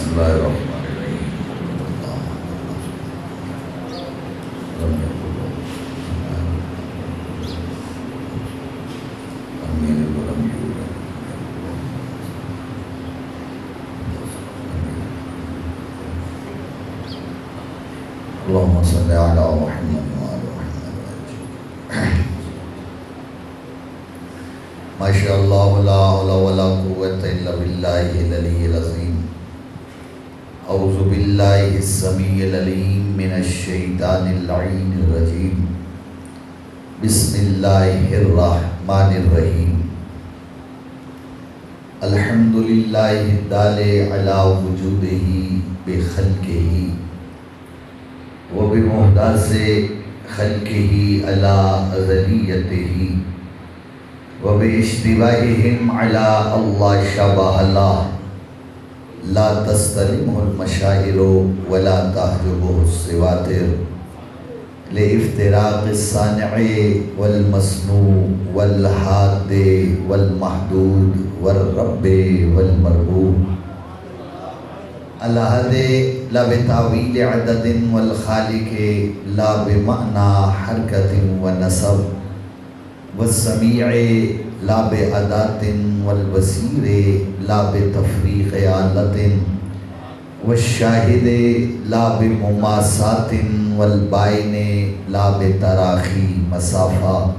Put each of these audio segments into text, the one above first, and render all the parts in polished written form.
اللہ الرحمن الرحیم اللهم صل على محمد وعلى محمد ما شاء الله لا حول ولا قوة إلا بالله العلي العظيم أعوذ بالله السميع العليم من الشيطان اللعين الرجيم بسم الله الرحمن الرحيم الحمد لله الدال على وجوده بخلقه وبمحدث خلقه على أزليته وباشتباههم على الله شبه الله لا تستلمه المشاعر ولا تحجبه السواتر لافتراق الصانع والمصنوع والحاد والمحدود والرب والمربوب الأحد لا بتاويل عدد والخالق لا بمعنى حركة ونسب والسميع لا بأداة والبصير لا بتفريق آلة والشاهد لا بمماسات والباين لا بتراخي مسافة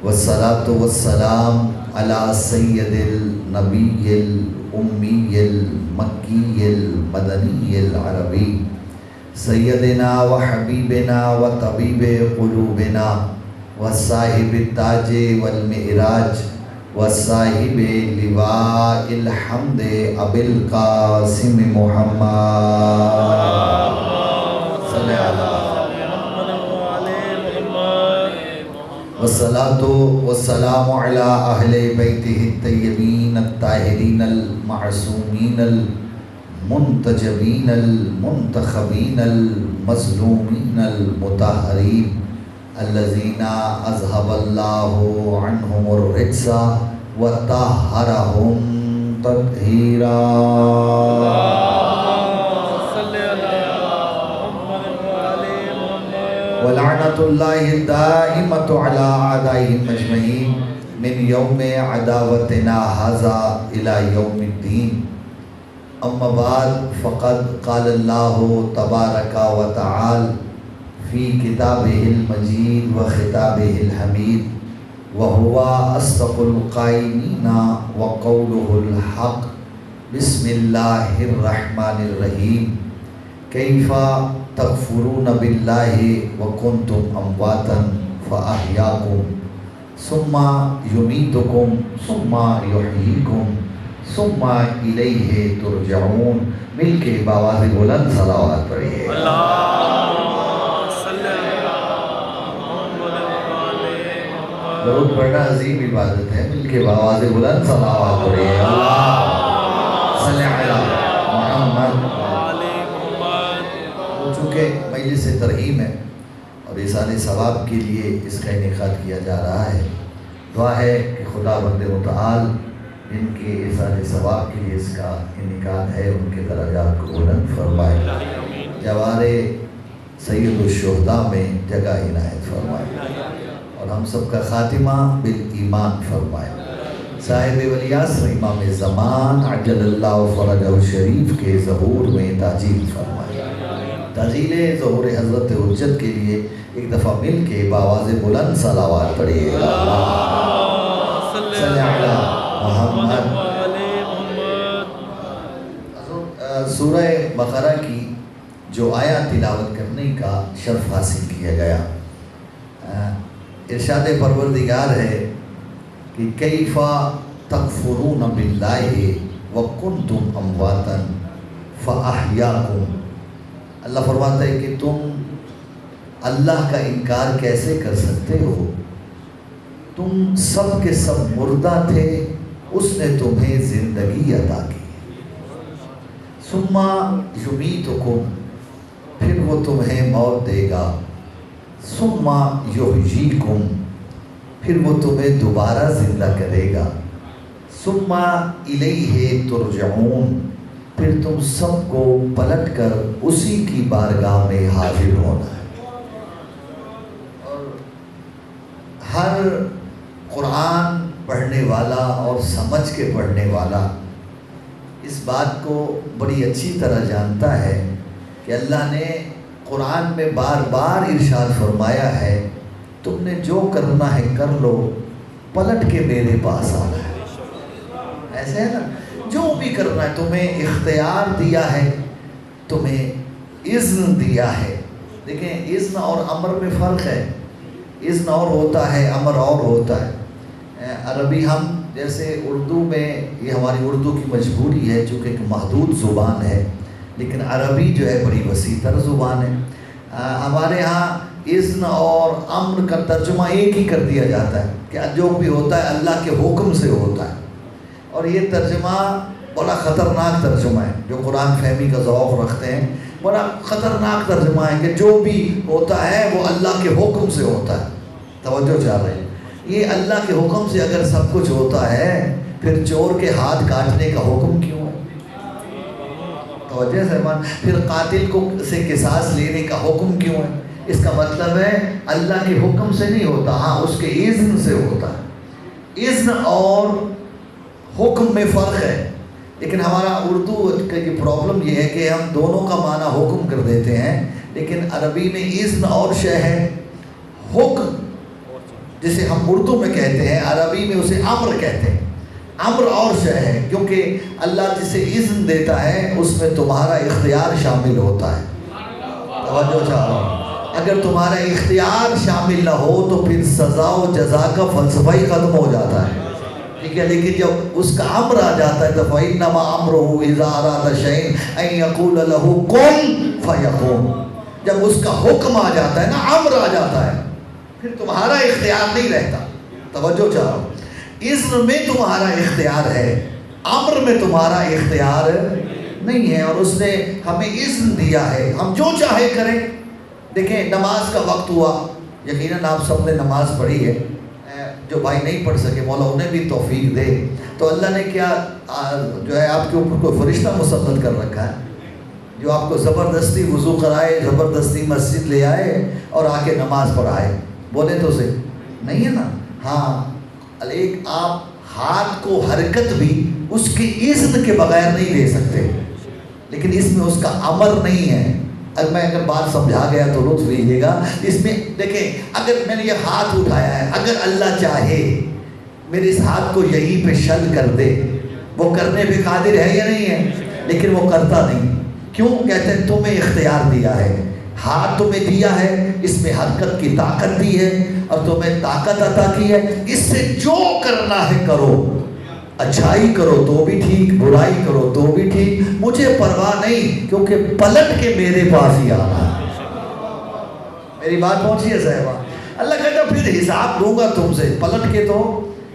والصلاة والسلام على سيد النبي الأمي المكي المدني العربي سيدنا وحبيبنا وطبيب قلوبنا وصاحب التاج والمعراج وصاحب لواء الحمد أبي القاسم محمد صلی اللہ والصلاة والسلام على أهل بيته الطيبين الطاهرين المعصومين المنتجبين المنتخبين المظلومين المطهرين الذين أذهب الله عنهم الرجس وطهرهم تطهيرا ولعنة الله الدائمة على أعدائهم أجمعين من يوم عداوتنا هذا إلى يوم الدين أما بعد فقد قال الله تبارك وتعالى في كتابه المجيد وخطابه الحميد وهو أصدق القائلين وقوله الحق بسم الله الرحمن الرحيم كيف تكفرون بالله وكنتم أمواتا فأحياكم ثم يميتكم ثم يحييكم ثم إليه ترجعون مل کے باواز بلند صلوات پڑھیے درود پڑھنا عظیم عبادت ہے مل کے باواز بلند صلوات پڑھیے اللہ صلی علی محمد چونکہ مجلس ترغیب ہے اور ایصال ثواب کے لیے اس کا انعقاد کیا جا رہا ہے دعا ہے کہ خدا بند متعال ان کے ایصال ثواب کے لیے اس کا انعقاد ہے ان کے درجات کو بلند فرمائے جوار سید الشہداء میں جگہ عنایت فرمائے اور ہم سب کا خاتمہ بالایمان فرمائے صاحب ولی عصر امام زمان عجل اللہ فرجہ شریف کے ظہور میں تعجیل فرمائے تعجیل ظہور حضرت حجت کے لیے ایک دفعہ مل کے باواز بلند صلوات پڑھیے صلی علی محمد سورہ بقرہ کی جو آیات تلاوت کرنے کا شرف حاصل کیا گیا ارشاد پروردگار ہے کہ کیف تکفرون باللہ وکنتم امواتا فاحیاکم اللہ فرماتا ہے کہ تم اللہ کا انکار کیسے کر سکتے ہو تم سب کے سب مردہ تھے اس نے تمہیں زندگی عطا کی ثم یمیتکم پھر وہ تمہیں موت دے گا ثم یحییکم پھر وہ تمہیں دوبارہ زندہ کرے گا ثم الیہ ترجعون پھر تم سب کو پلٹ کر اسی کی بارگاہ میں حاضر ہونا ہے۔ اور ہر قرآن پڑھنے والا اور سمجھ کے پڑھنے والا اس بات کو بڑی اچھی طرح جانتا ہے کہ اللہ نے قرآن میں بار بار ارشاد فرمایا ہے تم نے جو کرنا ہے کر لو، پلٹ کے میرے پاس آنا ہے۔ ایسے ہے نا، جو بھی کرنا ہے تمہیں اختیار دیا ہے، تمہیں اذن دیا ہے۔ دیکھیں اذن اور امر میں فرق ہے، اذن اور ہوتا ہے، امر اور ہوتا ہے۔ عربی ہم جیسے اردو میں، یہ ہماری اردو کی مجبوری ہے چونکہ ایک محدود زبان ہے، لیکن عربی جو ہے بڑی وسیع تر زبان ہے۔ ہمارے ہاں اذن اور امر کا ترجمہ ایک ہی کر دیا جاتا ہے کہ جو بھی ہوتا ہے اللہ کے حکم سے ہوتا ہے، اور یہ ترجمہ بڑا خطرناک ترجمہ ہے۔ جو قرآن فہمی کا ذوق رکھتے ہیں، بڑا خطرناک ترجمہ ہے کہ جو بھی ہوتا ہے وہ اللہ کے حکم سے ہوتا ہے۔ توجہ چاہ رہے ہیں، یہ اللہ کے حکم سے اگر سب کچھ ہوتا ہے پھر چور کے ہاتھ کاٹنے کا حکم کیوں ہے؟ توجہ سہمان، پھر قاتل کو سے قصاص لینے کا حکم کیوں ہے؟ اس کا مطلب ہے اللہ کے حکم سے نہیں ہوتا، ہاں اس کے اذن سے ہوتا ہے۔ اذن اور حکم میں فرق ہے، لیکن ہمارا اردو کا یہ پرابلم یہ ہے کہ ہم دونوں کا معنی حکم کر دیتے ہیں، لیکن عربی میں اذن اور شے ہے، حکم جسے ہم اردو میں کہتے ہیں عربی میں اسے امر کہتے ہیں۔ امر اور شے ہے، کیونکہ اللہ جسے اذن دیتا ہے اس میں تمہارا اختیار شامل ہوتا ہے۔ توجہ چاہ رہا ہوں، اگر تمہارا اختیار شامل نہ ہو تو پھر سزا و جزا کا فلسفہ ہی ختم ہو جاتا ہے، ٹھیک ہے؟ لیکن جب اس کا امر آ جاتا ہے تو فَإِنَّمَا أَمْرُهُ إِذَا أَرَادَ شَيْئًا أَن يَقُولَ لَهُ كُن فَيَكُونُ۔ جب اس کا حکم آ جاتا ہے نا، امر آ جاتا ہے، پھر تمہارا اختیار نہیں رہتا۔ توجہ چاہ رہا ہوں، اذن میں تمہارا اختیار ہے، امر میں تمہارا اختیار نہیں ہے، اور اس نے ہمیں اذن دیا ہے ہم جو چاہے کریں۔ دیکھیں نماز کا وقت ہوا، یقیناً آپ سب نے نماز پڑھی ہے، جو بھائی نہیں پڑھ سکے مولا انہیں بھی توفیق دے۔ تو اللہ نے کیا جو ہے آپ کے اوپر کوئی فرشتہ مسلط کر رکھا ہے جو آپ کو زبردستی وضو کرائے، زبردستی مسجد لے آئے اور آ کے نماز پڑھائے؟ بولے تو صحیح، نہیں ہے نا؟ ہاں، ایک آپ ہاتھ کو حرکت بھی اس کی اذن کے بغیر نہیں دے سکتے، لیکن اس میں اس کا امر نہیں ہے۔ اگر بات سمجھا گیا تو لطف لیجیے گا۔ اس میں دیکھیں، اگر میں نے یہ ہاتھ اٹھایا ہے، اگر اللہ چاہے میرے اس ہاتھ کو یہیں پہ شل کر دے، وہ کرنے پہ قادر ہے یا نہیں ہے؟ لیکن وہ کرتا نہیں، کیوں؟ کہتے ہیں تمہیں اختیار دیا ہے، ہاتھ تمہیں دیا ہے، اس میں حرکت کی طاقت دی ہے اور تمہیں طاقت عطا کی ہے، اس سے جو کرنا ہے کرو، اچھائی کرو تو بھی ٹھیک، برائی کرو تو بھی ٹھیک، مجھے پرواہ نہیں، کیونکہ پلٹ کے میرے پاس ہی آنا ہے۔ میری بات پہنچی ہے صاحبہ؟ اللہ کہتا پھر حساب لوں گا تم سے، پلٹ کے تو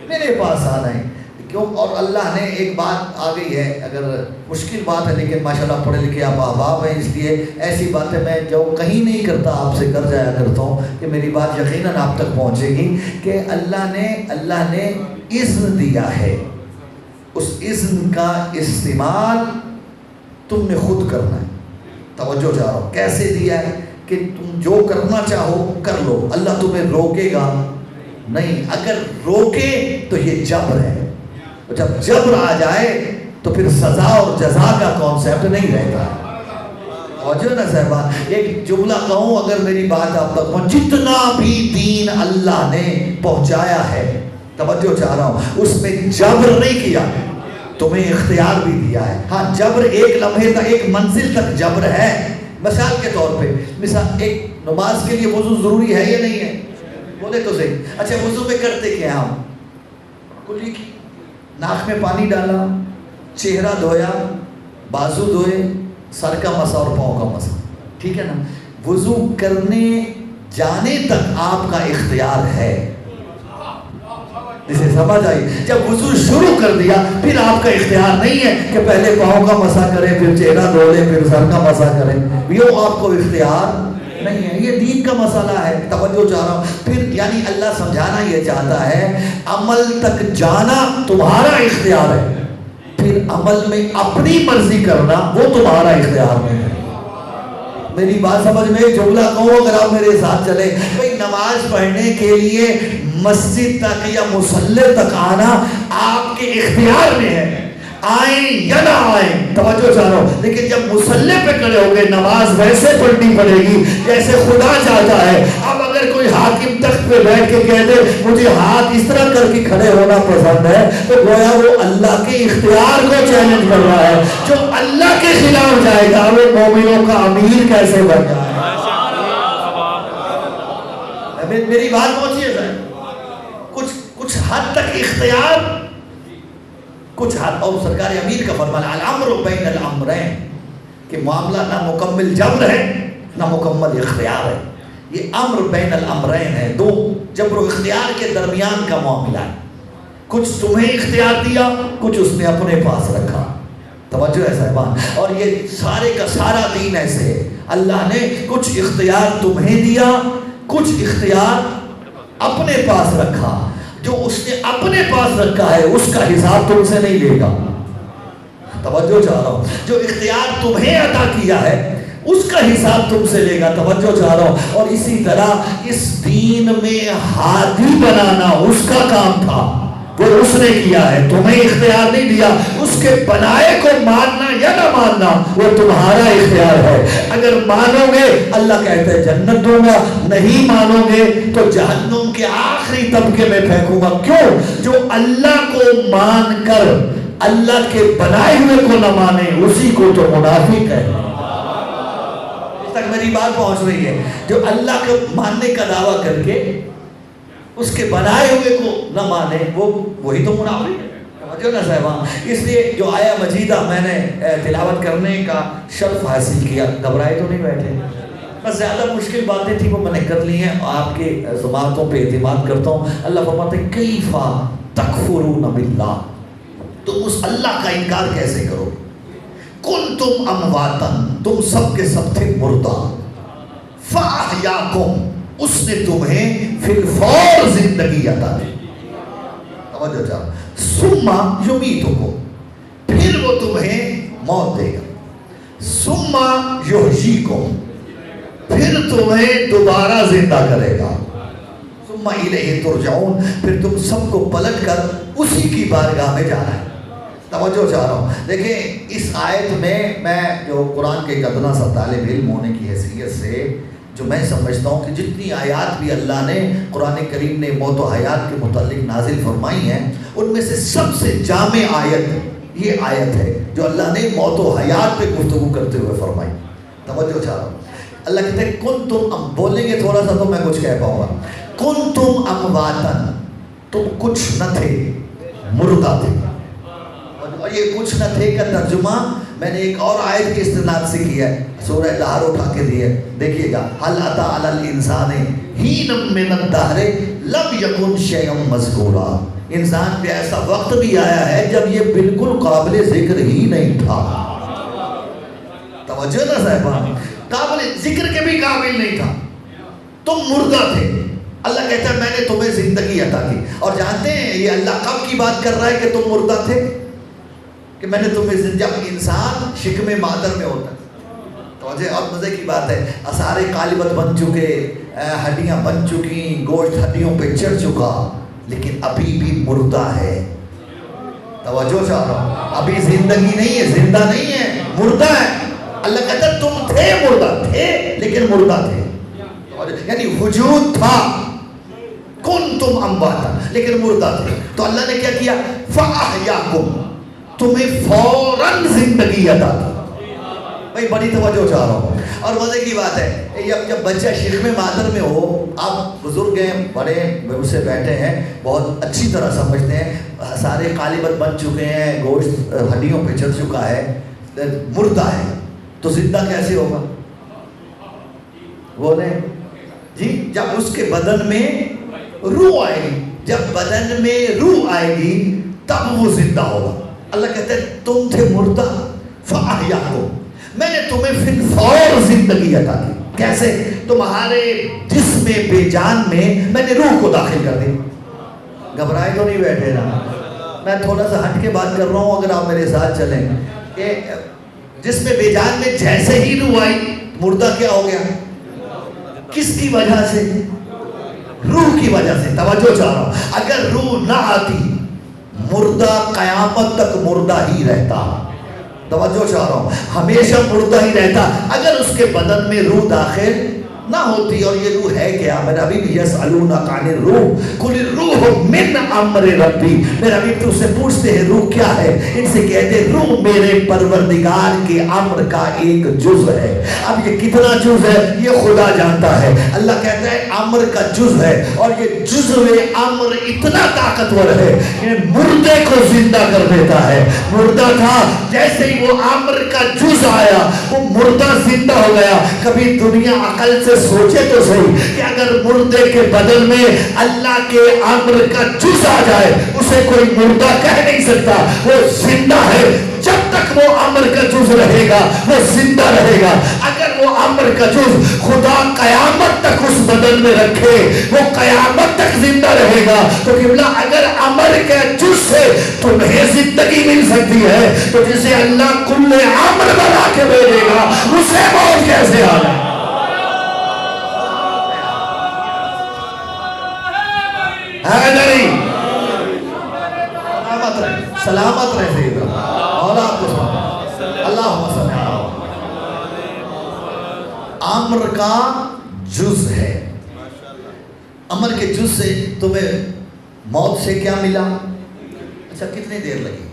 میرے پاس آنا ہے۔ کیوں؟ اور اللہ نے ایک بات آ گئی ہے، اگر مشکل بات ہے لیکن ماشاءاللہ پڑھے لکھے آپ احباب ہیں، اس لیے ایسی باتیں میں جو کہیں نہیں کرتا آپ سے کر جایا کرتا ہوں کہ میری بات یقیناً آپ تک پہنچے گی، کہ اللہ نے اذن دیا ہے، اس اذن کا استعمال تم نے خود کرنا ہے۔ توجہ چاہ رہا ہوں، کیسے دیا ہے؟ کہ تم جو کرنا چاہو کر لو، اللہ تمہیں روکے گا نہیں۔ اگر روکے تو یہ جبر ہے، جب جبر آ جائے تو پھر سزا اور جزا کا کانسیپٹ نہیں رہتا۔ اور جو نا صاحبہ ایک جملہ کہوں، اگر میری بات آپ تک پہنچ، جتنا بھی دین اللہ نے پہنچایا ہے، توجہ چاہ رہا ہوں، اس میں جبر نہیں کیا، تمہیں اختیار بھی دیا ہے۔ ہاں جبر ایک لمحے تک، ایک منزل تک جبر ہے۔ مثال کے طور پہ، مثال ایک نماز کے لیے وضو ضروری ہے یا نہیں ہے؟ بولے تو صحیح۔ اچھا وضو میں کرتے کیا ہم؟ کلی کی ناک میں پانی ڈالا، چہرہ دھویا، بازو دھوئے، سر کا مسا اور پاؤں کا مسا، ٹھیک ہے نا؟ وضو کرنے جانے تک آپ کا اختیار ہے، جسے سمجھ آئی؟ جب وضو شروع کر دیا پھر آپ کا اختیار نہیں ہے کہ پہلے پاؤں کا مسا کریں، پھر چہرہ دھو لیں، پھر سر کا مسا کریں، یہ آپ کو اختیار نہیں ہے۔ یہ دین کا مسئلہ ہے، توجہ چاہ رہا ہوں۔ پھر یعنی اللہ سمجھانا یہ چاہتا ہے عمل تک جانا تمہارا اختیار ہے، پھر عمل میں اپنی مرضی کرنا وہ تمہارا اختیار میں ہے۔ میری بات سمجھ میں، جملہ کہوں اگر آپ میرے ساتھ چلے، بھئی نماز پڑھنے کے لیے مسجد تک یا مصلی تک آنا آپ کے اختیار میں ہے، آئیں یا نہ آئیں، توجہ چاہ رہا ہوں، لیکن جب مصلی پہ کھڑے ہو گئے نماز ویسے پڑھنی پڑے گی جیسے خدا چاہتا ہے۔ اب اگر کوئی حاکم تخت پہ بیٹھ کے کہہ دے مجھے ہاتھ اس طرح کر کے کھڑے ہونا پسند ہے، تو گویا وہ اللہ کے اختیار کو چیلنج کر رہا ہے۔ جو اللہ کے خلاف جائے گا وہ مومنوں کا امیر کیسے بن جائے گا؟ میری بات پہنچی ہے سر؟ کچھ حد تک اختیار، کچھ حد، اور سرکار امیر کا فرمانا الامر بین الامرین، کہ معاملہ نہ مکمل جبر ہے نہ مکمل اختیار ہے، یہ امر بین الامرین ہے، دو جبر و اختیار کے درمیان کا معاملہ ہے۔ کچھ تمہیں اختیار دیا، کچھ اس نے اپنے پاس رکھا، توجہ ہے صاحبان، اور یہ سارے کا سارا دین ایسے ہے، اللہ نے کچھ اختیار تمہیں دیا، کچھ اختیار اپنے پاس رکھا، جو اس نے اپنے پاس رکھا ہے اس کا حساب تم سے نہیں لے گا، توجہ چاہ رہا ہوں، جو اختیار تمہیں عطا کیا ہے اس کا حساب تم سے لے گا، توجہ چاہ رہا ہوں۔ اور اسی طرح اس دین میں ہادی بنانا اس کا کام تھا، وہ اس نے کیا ہے، تمہیں اختیار نہیں دیا، اس کے بنائے کو ماننا یا نہ ماننا وہ تمہارا اختیار ہے۔ اگر مانو گے اللہ کہتا ہے جنت دوں گا، نہیں مانو گے تو جہنم کے آخری طبقے میں پھینکوں گا۔ کیوں؟ جو اللہ کو مان کر اللہ کے بنائے ہوئے کو نہ مانے اسی کو تو منافق ہے۔ اس تک میری بات پہنچ رہی ہے؟ جو اللہ کو ماننے کا دعویٰ کر کے اس کے بنائے ہوئے کو نہ مانے وہی تو منافق ہے، سمجھو نا صاحبان۔ اس لیے جو آیا مجیدہ میں نے تلاوت کرنے کا شرف حاصل کیا، گھبرائے تو نہیں بیٹھے، بس زیادہ مشکل باتیں تھی وہ میں نے کر لی ہیں، آپ کے سماعتوں پہ اعتماد کرتا ہوں۔ اللہ فرماتے ہیں کیفا تکفرون باللہ، تم اس اللہ کا انکار کیسے کرو؟ کنتم امواتن، تم سب کے سب تھے مردہ، فاحیاکم، اس نے تمہیں فی الفور زندگی عطا دی، توجہ چاہو، ثم یمیتکم، پھر وہ تمہیں موت دے گا، ثم یحییکم، پھر تمہیں دوبارہ زندہ کرے گا، ثم الیہ ترجعون، پھر تم سب کو پلٹ کر اسی کی بارگاہ میں جانا ہے۔ توجہ چاہ رہا ہوں، دیکھیں اس آیت میں جو قرآن کے ایک ادنا سا طالب علم ہونے کی حیثیت سے جو میں سمجھتا ہوں کہ جتنی آیات بھی اللہ نے قرآن کریم نے موت و حیات کے متعلق نازل فرمائی ہیں، ان میں سے سب سے جامع آیت یہ آیت ہے جو اللہ نے موت و حیات پہ گفتگو کرتے ہوئے فرمائی۔ توجہ چاہ رہا ہوں، اللہ کہتے ہیں کنتم، بولیں گے تھوڑا سا تو میں کچھ کہہ پاؤں گا، کنتم امواتن، تم کچھ نہ تھے، مردہ تھے۔ اور یہ کچھ نہ تھے کا ترجمہ میں نے ایک اور آیت کی استناد سے کیا ہے، سورہ لہر اٹھا کے دی ہے، دیکھیے گا، هل اتى على الانسان حين من الدهر لم يكن شيئا مذكورا، انسان پہ ایسا وقت بھی آیا ہے جب یہ بالکل قابل ذکر ہی نہیں تھا۔ توجہ نا صاحبان، قابل ذکر کے بھی قابل نہیں تھا، تم مردہ تھے۔ اللہ کہتا ہے میں نے تمہیں زندگی عطا کی، اور جانتے ہیں یہ اللہ کب کی بات کر رہا ہے کہ تم مردہ تھے؟ کہ میں نے تمہیں، جب انسان شکم مادر میں ہوتا ہے، توجہ، اور مزے کی بات ہے، آثار قالبت بن چکے، ہڈیاں بن چکی، گوشت ہڈیوں پہ چڑھ چکا، لیکن ابھی بھی مردہ ہے۔ توجہ چاہ رہا ہوں، ابھی زندگی نہیں ہے، زندہ نہیں ہے، مردہ ہے۔ اللہ کہتا ہے تم تھے مردہ، تھے لیکن مردہ تھے، یعنی وجود تھا، کنتم امواتا لیکن مردہ تھے، تو اللہ نے کیا کیا؟ فاحیاکم، تمہیں فوراً زندگی عطا کی۔ بھائی بڑی توجہ چاہ رہا ہوں، اور مزے کی بات ہے جب بچہ شکم مادر میں ہو، آپ بزرگ ہیں، بڑے مجھ سے بیٹھے ہیں، بہت اچھی طرح سمجھتے ہیں، سارے قالبت بن چکے ہیں، گوشت ہڈیوں پہ چڑھ چکا ہے، مردہ ہے، تو زندہ کیسے ہوگا؟ بولیں جی، جب اس کے بدن میں روح آئے گی، جب بدن میں روح آئے گی تب وہ زندہ ہوگا۔ اللہ کہتے ہیں تم تھے مردہ، فاحیاکم، میں نے تمہیں فی الفور زندگی عطا کی۔ کیسے؟ تمہارے جسم بے جان میں نے روح کو داخل کر دی۔ گھبرائے تو نہیں بیٹھے نا؟ میں تھوڑا سا ہٹ کے بات کر رہا ہوں، اگر آپ میرے ساتھ چلیں کہ جس میں بے جان میں جیسے ہی روح آئی مردہ کیا ہو گیا؟ کس کی وجہ سے؟ روح کی وجہ سے. توجہ چاہ رہا ہوں، اگر روح نہ آتی مردہ قیامت تک مردہ ہی رہتا. توجہ چاہ رہا ہوں، ہمیشہ مردہ ہی رہتا اگر اس کے بدن میں روح داخل نہ ہوتی. اور یہ روح ہے کیا؟ میرا حبیب یسألونک عن الروح قل الروح من امر ربی. میرا حبیب تو سے پوچھتے ہیں روح کیا ہے؟ ان سے کہتے ہیں روح میرے پروردگار کے امر کا ایک جز ہے. اب یہ کتنا جز ہے یہ خدا جانتا ہے. اللہ کہتا ہے امر کا جز ہے، اور یہ جزء امر اتنا طاقتور ہے کہ مردے کو زندہ کر دیتا ہے. مردہ تھا، جیسے ہی وہ امر کا جز آیا وہ مردہ زندہ ہو گیا. کبھی دنیا عقل سے سوچے تو صحیح کہ اگر مردے کے بدن میں اللہ کے امر کا جز آ جائے اسے کوئی مردہ کہہ نہیں سکتا، وہ زندہ ہے. جب تک وہ امر کا جز رہے گا وہ زندہ رہے گا. اگر وہ امر کا جز خدا قیامت تک اس بدن میں رکھے وہ قیامت تک زندہ رہے گا. تو قبلہ اگر امر کے جز سے تمہیں زندگی مل سکتی ہے تو جسے اللہ کل امر بنا کے بھیجے گا اسے موت کیسے آ جائے؟ سلامت رہے سیدنا مولا آپ کو سلام. اللہم صلی اللہ. امر کا جز ہے. امر کے جز سے تمہیں موت سے کیا ملا؟ اچھا کتنی دیر لگی؟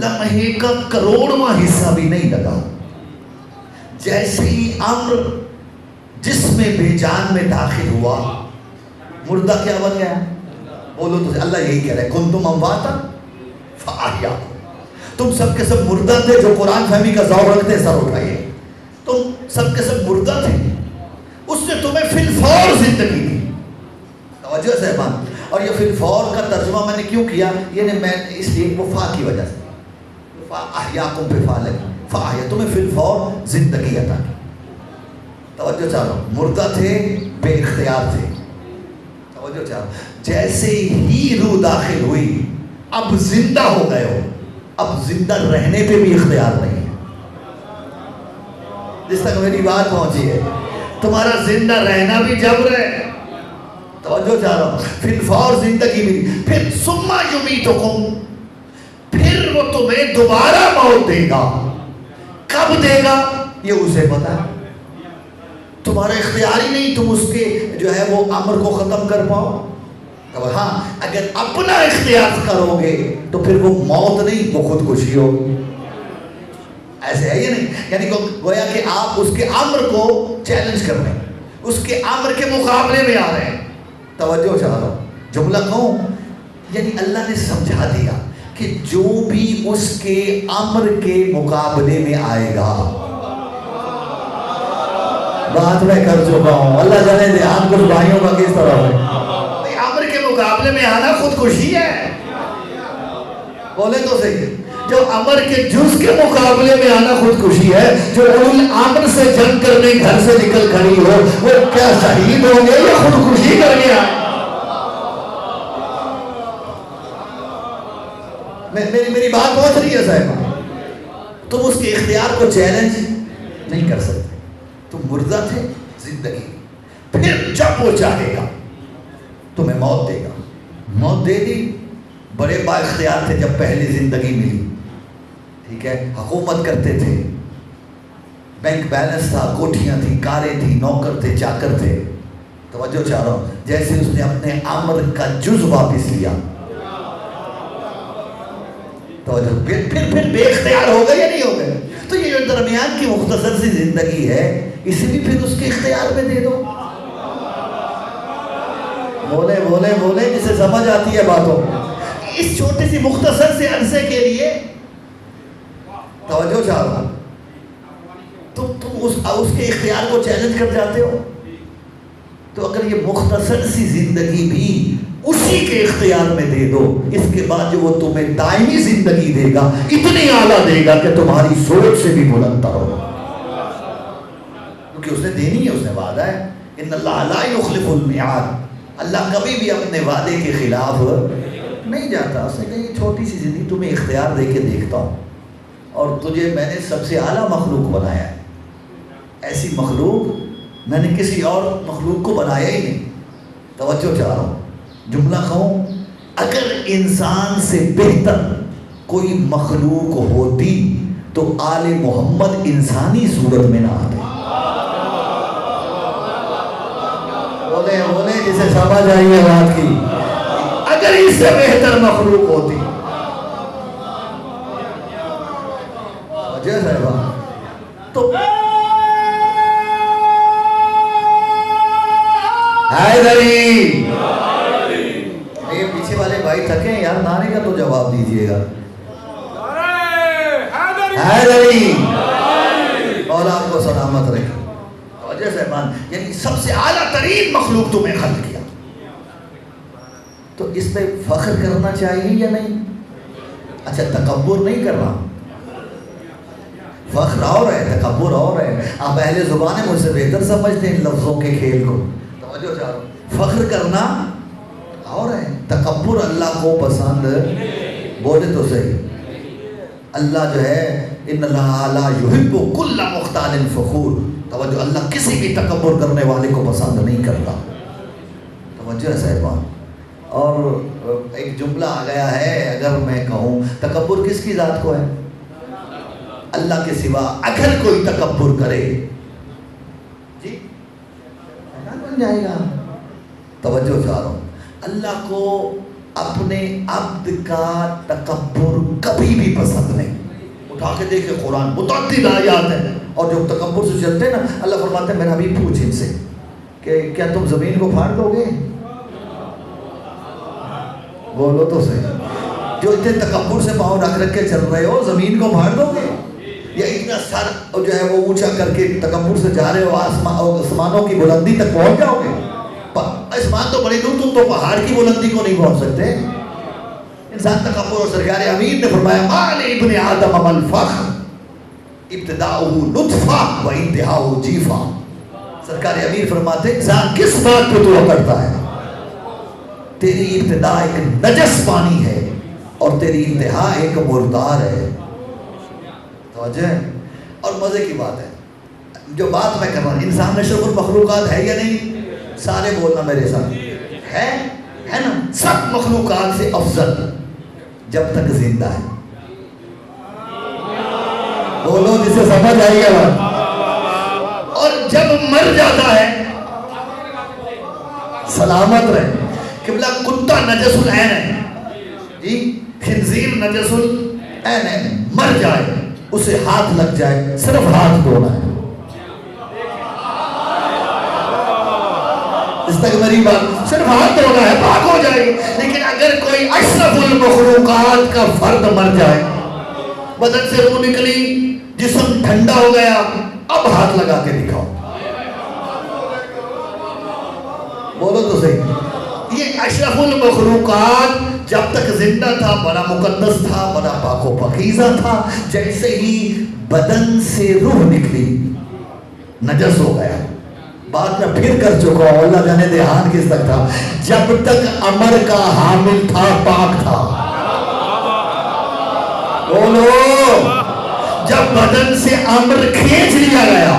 لمحے کا کروڑواں حصہ بھی نہیں لگا. جیسے ہی امر جسم بے جان میں داخل ہوا مردہ کیا بن گیا؟ بولو تو اللہ یہی کہہ رہے کنتم امواتا فاحیاکم. تم سب کے سب مردہ تھے. جو قرآن فہمی کا ذوق رکھتے سر اٹھائیے. تم سب کے سب مردہ تھے، اس نے تمہیں فی الفور زندگی دی. توجہ صاحبان. اور یہ فی الفور کا ترجمہ میں نے کیوں کیا؟ یہ میں اس لیے وہ فا کی وجہ سے فاحیاکم پہ فا لگی. فاحیا تمہیں فی الفور زندگی عطا کی. توجہ چاہو، مردہ تھے بے اختیار تھے. توجہ چاہو، جیسے ہی روح داخل ہوئی اب زندہ ہو گئے ہو. اب زندہ رہنے پہ بھی اختیار نہیں ہے. جس تک میری بات پہنچی ہے تمہارا زندہ رہنا بھی جبر ہے. توجہ چاہ رہا ہوں، پھر فور زندگی ملی. پھر ثم یمیتکم، پھر وہ تمہیں دوبارہ موت دے گا. کب دے گا یہ اسے پتا ہے. تمہارا اختیار ہی نہیں تم اس کے جو ہے وہ امر کو ختم کر پاؤ. ہاں اگر اپنا اختیار کرو گے تو پھر وہ موت نہیں وہ خودکشی ہوگی. ایسے ہے یہ نہیں، یعنی گویا کہ آپ اس کے امر کو چیلنج کر رہے ہیں، اس کے امر کے مقابلے میں آ رہے ہیں. توجہ چاہ رہا ہوں، جملہ کہوں یعنی اللہ نے سمجھا دیا کہ جو بھی اس کے امر کے مقابلے میں آئے گا. بات میں کر چکا ہوں، اللہ جانے دھیان کچھ بھائیوں کا کس طرح ہے. امر کے مقابلے میں آنا خودکشی ہے. بولے تو صحیح، جو امر کے جز کے مقابلے میں آنا خودکشی ہے. جو امر سے جنگ کرنے گھر سے نکل کھڑی ہو وہ کیا شہید ہوں گے یا خودکشی کر گیا؟ میری بات پہنچ رہی ہے صاحب؟ تم اس کے اختیار کو چیلنج نہیں کر سکتے. تم مردہ تھے، زندگی. پھر جب وہ چاہے گا تمہیں موت دے گا. موت دے دی. بڑے با اختیار تھے جب پہلی زندگی ملی. ٹھیک ہے، حکومت کرتے تھے، بینک بیلنس تھا، کوٹھیاں تھیں، کاریں تھیں، نوکر تھے، چاکر تھے. توجہ چاہ رہا ہوں، جیسے اس نے اپنے امر کا جز واپس لیا توجہ پھر بے اختیار ہو گئے یا نہیں ہو گئے؟ تو یہ جو درمیان کی مختصر سی زندگی ہے اسے بھی پھر اس کے اختیار میں دے دو. بولے بولے بولے جسے سمجھ آتی ہے باتوں. اس چھوٹی سی مختصر سے عرصے کے لیے توجہ چاہ رہا تم اس کے اختیار کو چیلنج کر جاتے ہو. تو اگر یہ مختصر سی زندگی بھی اسی کے اختیار میں دے دو، اس کے بعد جو وہ تمہیں دائمی زندگی دے گا اتنی اعلیٰ دے گا کہ تمہاری سوچ سے بھی بلند تر ہو. کیونکہ اس نے دینی ہے، اس نے وعدہ ہے ان اللہ لا یخلف المیعاد. اللہ کبھی بھی اپنے وعدے کے خلاف نہیں جاتا. اس نے کہا یہ چھوٹی سی زندگی تمہیں اختیار دے کے دیکھتا ہوں اور تجھے میں نے سب سے اعلیٰ مخلوق بنایا ہے. ایسی مخلوق میں نے کسی اور مخلوق کو بنایا ہی نہیں. توجہ چاہ رہا ہوں, جملہ کہوں, اگر انسان سے بہتر کوئی مخلوق ہوتی تو آل محمد انسانی صورت میں نہ آتے. بولے بولے جسے سمجھ آئی ہے بات کی. اگر اس سے بہتر مخلوق ہوتی. وجہ صاحبہ تو حیدری, یہ پیچھے والے بھائی تھکے ہیں یار, نعرے کا تو جواب دیجئے گا. حیدری مولا آپ کو سلامت رکھے. وجہ صاحبان یعنی سب سے اعلیٰ ترین مخلوق تمہیں خلق کیا, تو اس پہ فخر کرنا چاہیے یا نہیں؟ اچھا تکبر نہیں کر رہا, فخر اور ہے, تکبر اور ہے. آپ اہل زبان مجھ سے بہتر سمجھتے ہیں ان لفظوں کے کھیل کو. توجہ چاہو, فخر کرنا اور ہے, تکبر اللہ کو پسند. بولے تو صحیح, اللہ جو ہے ان اللہ لا یحب کل مختال فخور. توجہ, اللہ کسی بھی تکبر کرنے والے کو پسند نہیں کرتا. توجہ صاحبان. اور ایک جملہ آ گیا ہے, اگر میں کہوں تکبر کس کی ذات کو ہے؟ اللہ کے سوا اگر کوئی تکبر کرے جی بن جائے گا. توجہ چاہ رہا ہوں, اللہ کو اپنے عبد کا تکبر کبھی بھی پسند نہیں. اٹھا کے دیکھیں قرآن متعدد آیات ہیں, اور جو تکبر سے چلتے ہیں نا, اللہ فرماتے ہیں میرا حبیب پوچھ ان سے کہ کیا تم زمین کو پھاڑ دو گے؟ بولو تو صحیح, جو اتنے تکبر سے پاؤں رکھ رکھ کے چل رہے ہو, زمین کو پھاڑ دو گے؟ یا اتنا سر جو ہے وہ اونچا کر کے تکبر سے جا رہے ہو, آسمانوں کی بلندی تک پہنچ جاؤ گے؟ آسمان تو بڑی دور, تم تو پہاڑ کی بلندی کو نہیں پہنچ سکتے. انسان تکبر, اور سرکار امین نے فرمایا مال ابن آدم من فخر ابتداؤہ نطفہ و انتہاؤہ جیفہ. سرکار امین فرماتے ہیں انسان کس بات پہ تو کرتا ہے؟ تیری ابتدا ایک نجس پانی ہے اور تیری انتہا ایک مردار ہے. توجہ ہے. اور مزے کی بات ہے جو بات میں کر رہا ہوں, انسان اشرف المخلوقات ہے یا نہیں؟ سارے بولنا میرے ساتھ, ہے نا؟ سب مخلوقات سے افضل جب تک زندہ ہے. بولو جسے سمجھ آئی ہے بات. اور جب مر جاتا ہے سلامت رہے. قبلہ کتا نجس العین ہے جی, خنزیر نجس العین ہے, مر جائے اسے ہاتھ لگ جائے صرف ہاتھ دھونا ہے. اس تک میری بات, صرف ہاتھ دھونا ہے, پاک ہو جائے گی. لیکن اگر کوئی اشرف المخلوقات کا فرد مر جائے, بدن سے روح نکلی, جسم ٹھنڈا ہو گیا, اب ہاتھ لگا کے دکھاؤ. بولو تو صحیح. یہ اشرف المخلوقات جب تک زندہ تھا بڑا مقدس تھا, بڑا پاک و پاکیزہ تھا. جیسے ہی بدن سے روح نکلی نجس ہو گیا. بات میں پھر کر چکا ہوں, اللہ جانے دھیان کس تک تھا. جب تک امر کا حامل تھا پاک تھا. بولو, جب بدن سے امر کھینچ لیا گیا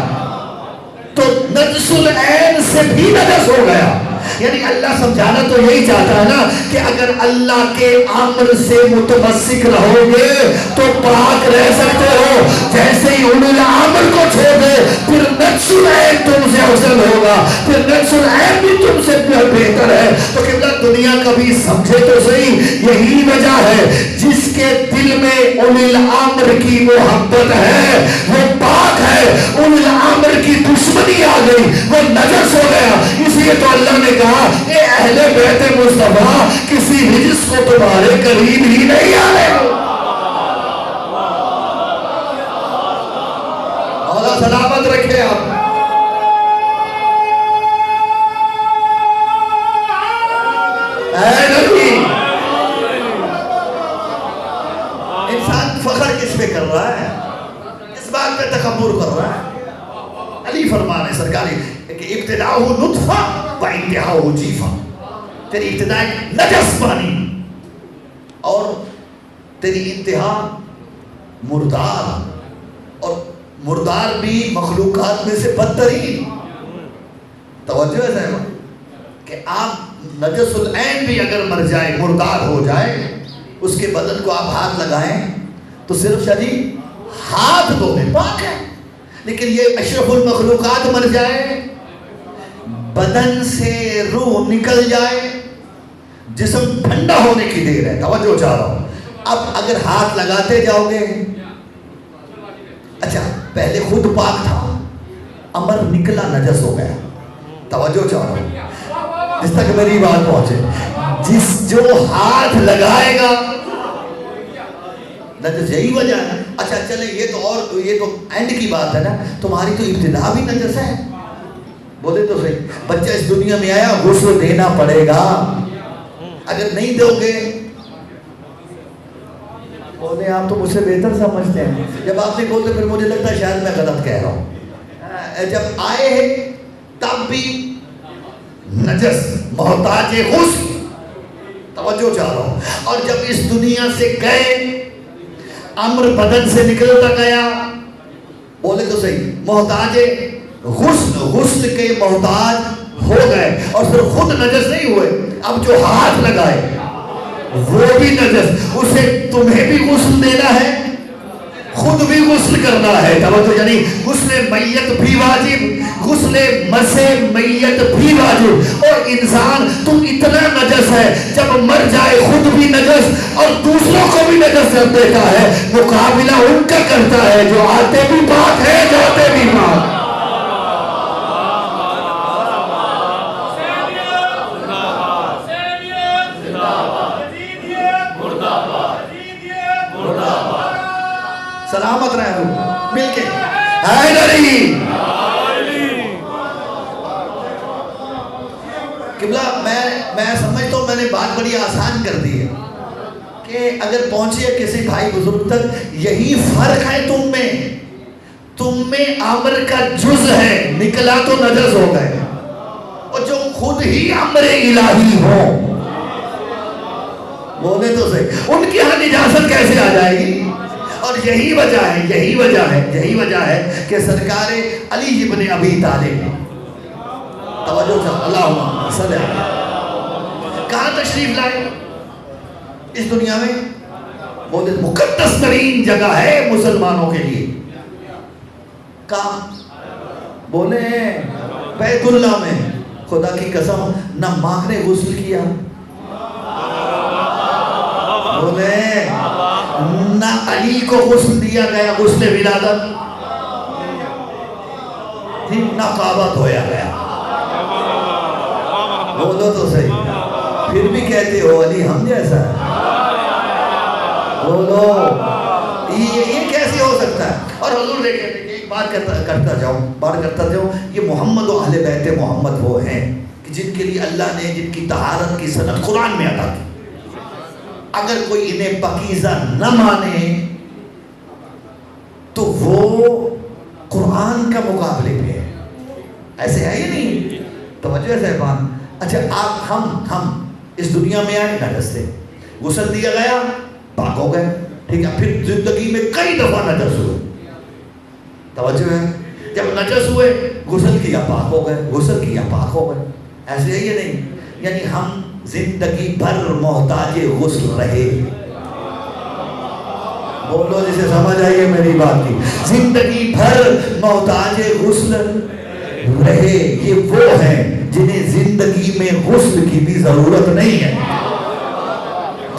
تو نجس العین سے بھی نجس ہو گیا. یعنی اللہ سمجھانا تو یہی چاہتا ہے نا کہ اگر اللہ کے امر سے متمسک رہو گے تو پاک رہ سکتے ہو. جیسے ہی اولو الامر کو چھوڑ دے پھر نجس العین تم سے افضل ہوگا, پھر نجس العین بھی تم سے بہتر ہے. تو قبلہ دنیا کبھی سمجھے تو صحیح, یہی وجہ ہے جس کے دل میں اولو الامر کی محبت ہے وہ پاک ہے, اولو الامر کی دشمنی آ گئی وہ نجس ہو گیا. اس لیے تو اللہ نے کہا اے اہل بیت مصطفیٰ کسی رجس کو تمہارے قریب ہی نہیں آنے. مولا سلامت رکھے آپ. اے نبی, انسان فخر کس پہ کر رہا ہے؟ اس بات پہ تکبر کر رہا ہے. علی فرمان ہے سرکاری کہ ابتداؤہ نطفہ و انتہاؤہ جیفہ. تیری ابتدا ایک نجس پانی اور تیری انتہا مردار، اور مردار بھی مخلوقات میں سے بدترین. توجہ ہے صاحب کہ آپ نجس العین بھی اگر مر جائے، مردار ہو جائے، اس کے بدن کو آپ ہاتھ لگائیں تو صرف شدید ہاتھ دھونے پاک ہے. لیکن یہ اشرف المخلوقات مر جائے، بدن سے روح نکل جائے، جسم ٹھنڈا ہونے کی دیر ہے. توجہ چاہ رہا ہوں. اب اگر ہاتھ لگاتے جاؤ گے، اچھا پہلے خود پاک تھا، امر نکلا نجس ہو گیا. توجہ چاہ رہا ہوں جس تک میری بات پہنچے. جس جو ہاتھ لگائے گا نجس، یہی وجہ ہے. اچھا چلے یہ تو اینڈ کی بات ہے نا، تمہاری تو ابتدا بھی نجس ہے. بولے تو صحیح. بچہ اس دنیا میں آیا، غسل دینا پڑے گا. اگر نہیں دو گے، بولے آپ تو مجھ سے بہتر سمجھتے ہیں. جب آپ نہیں بولتے پھر مجھے لگتا ہے شاید میں غلط کہہ رہا ہوں. جب آئے ہیں تب بھی نجس، محتاج غسل. توجہ چاہ رہا ہوں. اور جب اس دنیا سے گئے، امر بدن سے نکلتا گیا، بولے تو صحیح، محتاج غسل، غسل کے محتاج ہو گئے. اور صرف خود نجس نہیں ہوئے، اب جو ہاتھ لگائے وہ بھی نجس. اسے تمہیں بھی غسل دینا ہے، خود بھی غسل کرنا ہے. توجہ، یعنی غسل میت بھی واجب، غسل مسح میت بھی واجب. اور انسان تو اتنا نجس ہے، جب مر جائے خود بھی نجس اور دوسروں کو بھی نجس کر دیتا ہے. مقابلہ ان کا کرتا ہے جو آتے بھی پاک ہے، جاتے بھی پاک. سلامت رہے ہو مل کے. حیدری قبلہ، میں سمجھتا ہوں میں نے بات بڑی آسان کر دی ہے کہ اگر پہنچے کسی بھائی بزرگ تک، یہی فرق ہے تم میں امر کا جز ہے، نکلا تو نجس ہو گئے. اور جو خود ہی امر الہی ہو، بولے تو صحیح، ان کی ہاں نجاست کیسے آ جائے گی؟ اور یہی وجہ ہے کہ سرکار علی ابن ابی طالب، توجہ چاہ، اللہم صلی اللہ، کہاں تشریف لائے اس دنیا میں؟ بولے مقدس ترین جگہ ہے مسلمانوں کے لیے. کہاں؟ بولے بیت اللہ میں. خدا کی قسم، نہ ماں نے غسل کیا، بولے نہ علی کو غسل دیا گیا، غسل ولادت، نہ کعبہ دھویا گیا. بولو تو صحیح. پھر بھی کہتے ہو علی ہم جیسا ہے. بولو یہ کیسے ہو سکتا ہے؟ اور حضور دیکھیں ایک بات کرتا جاؤں، یہ محمد و اہل بیت محمد وہ ہیں کہ جن کے لیے اللہ نے جن کی طہارت کی سند قرآن میں عطا کی. اگر کوئی انہیں پاکیزہ نہ مانے تو وہ قرآن کا مقابلے پہ ہے. ایسے ہے ہی نہیں. توجہ ہے صاحبان. اچھا آپ ہم اس دنیا میں آئے نجس تھے، غسل دیا گیا، پاک ہو گئے. ٹھیک ہے، پھر زندگی میں کئی دفعہ نجس ہوئے. توجہ ہے، جب نجس ہوئے غسل کیا پاک ہو گئے، غسل کیا پاک ہو گئے. ایسے ہے یہ نہیں. یعنی ہم زندگی بھر محتاج غسل رہے. بولو جسے سمجھ آئیے میری بات کی. زندگی بھر محتاج غسل رہے. یہ وہ ہیں جنہیں زندگی میں غسل کی بھی ضرورت نہیں ہے.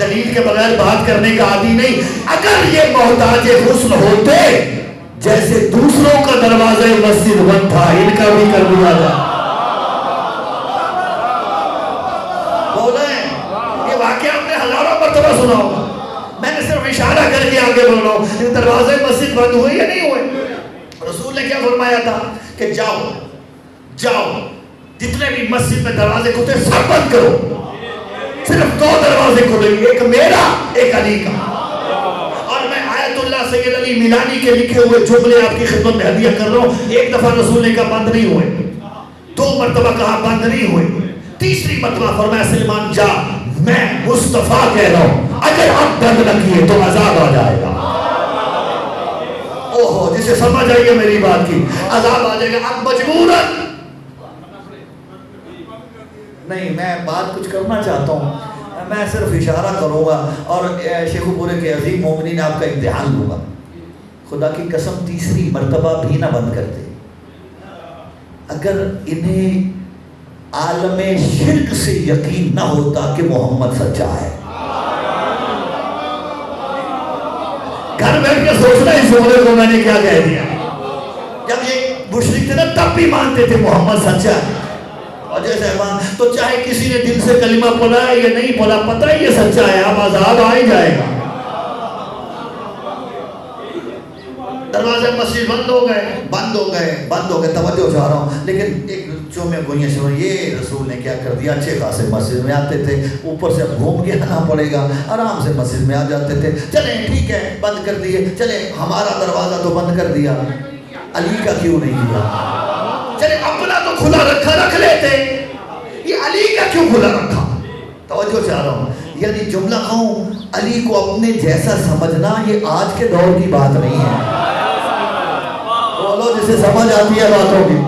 دلیل کے بغیر بات کرنے کا عادی نہیں. اگر یہ محتاج غسل ہوتے، جیسے دوسروں کا دروازہ مسجد بند تھا، ان کا بھی کر دیا جائے. یہ واقعہ ہم نے ہزاروں مرتبہ سنا ہوگا. میں نے صرف اشارہ کر کے آگے بول رہا ہوں. دروازے مسجد بند ہوئے یا نہیں ہوئے؟ رسول نے کیا فرمایا تھا کہ جاؤ جتنے بھی مسجد میں دروازے کھلتے سب بند کرو. صرف 2 دروازے کھلیں گے، ایک میرا، ایک علی کا. اور میں آیت اللہ سید علی میلانی کے لکھے ہوئے جملے آپ کی خدمت میں ہدیہ کر رہا ہوں. ایک دفعہ رسول نے کہا بند نہیں ہوئے، 2 مرتبہ کہا بند نہیں ہوئے، تیسری مرتبہ فرمایا سلمان جا، میں مصطفیٰ کہہ رہا ہوں، اگر گی تو عذاب آ جائے گا. اوہو جسے سمجھ آئیے میری بات کی, عذاب آ جائے گا. اب مجبوراً نہیں, میں بات کچھ کرنا چاہتا ہوں, میں صرف اشارہ کروں گا اور شیخ پورے کے عظیم مومنین آپ کا امتحان لوں گا. خدا کی قسم تیسری مرتبہ بھی نہ بند کرتے. اگر انہیں عالم شرک سے یقین نہ ہوتا کہ محمد سچا ہے, گھر بیٹھ کے سوچنا اس جملے کو میں نے کیا کہہ دیا. جب یہ مشرک تھے نا تب بھی مانتے تھے محمد سچا ہے. اور جیسے تو چاہے کسی نے دل سے کلمہ پڑھا ہے یا نہیں پڑھا, پتہ ہی یہ سچا ہے, اب عذاب آ ہی جائے گا. دروازے مسجد بند ہو گئے, توجہ چاہ رہا ہوں. لیکن ایک جو میں گوئیاں سنو, یہ رسول نے کیا کر دیا, اچھے خاصے مسجد میں آتے تھے, اوپر سے گھوم کے آنا پڑے گا, آرام سے مسجد میں آ جاتے تھے. چلیں ٹھیک ہے بند کر دیے, چلیں ہمارا دروازہ تو بند کر دیا, علی کا کیوں نہیں کیا؟ چلیں اپنا تو کھلا رکھا, رکھ لیتے, یہ علی کا کیوں کھلا رکھا؟ توجہ چاہ رہا ہوں. یعنی جملہ کہوں, علی کو اپنے جیسا سمجھنا یہ آج کے دور کی بات نہیں ہے. بولو جسے سمجھ آتی ہے باتوں کی.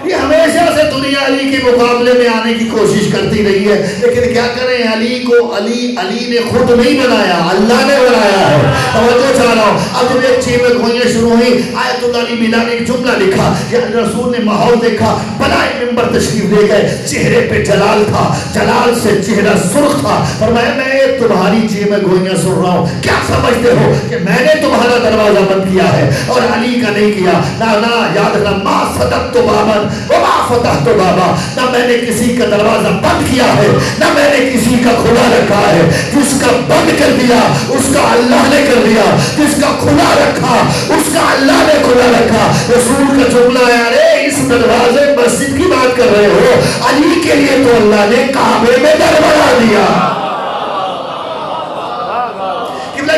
یہ ہمیشہ سے دنیا علی کے مقابلے میں آنے کی کوشش کرتی رہی ہے, لیکن کیا کریں, علی کو علی نے خود نہیں بنایا, اللہ نے بنایا ہے. توجہ چاہ رہا ہوں. اب جب ایک چیز میں گوئیاں شروع ہوئی, آیت اللہ علی میلہ نے ایک جملہ لکھا, یہ رسول نے ماحول دیکھا, بنائے ممبر تشریف لے گئے, چہرے پہ جلال تھا, جلال سے چہرہ سرخ تھا. فرمایا میں تمہاری چیز میں گوئیاں سن رہا ہوں, کیا سمجھتے ہو کہ میں نے تمہارا دروازہ بند کیا ہے اور علی کا نہیں کیا؟ نہ یاد رکھنا, ما صدقت بابا وما فتحت بابا, نہ میں نے کسی کا دروازہ بند کیا ہے نہ میں نے کسی کا کھلا رکھا ہے. جس کا بند کر دیا اس کا اللہ نے کر دیا, جس کا کھلا رکھا اس کا اللہ نے کھلا رکھا. رسول کا جملہ ہے, ارے اس دروازے مسجد کی بات کر رہے ہو, علی کے لیے تو اللہ نے کعبے میں در بنا دیا.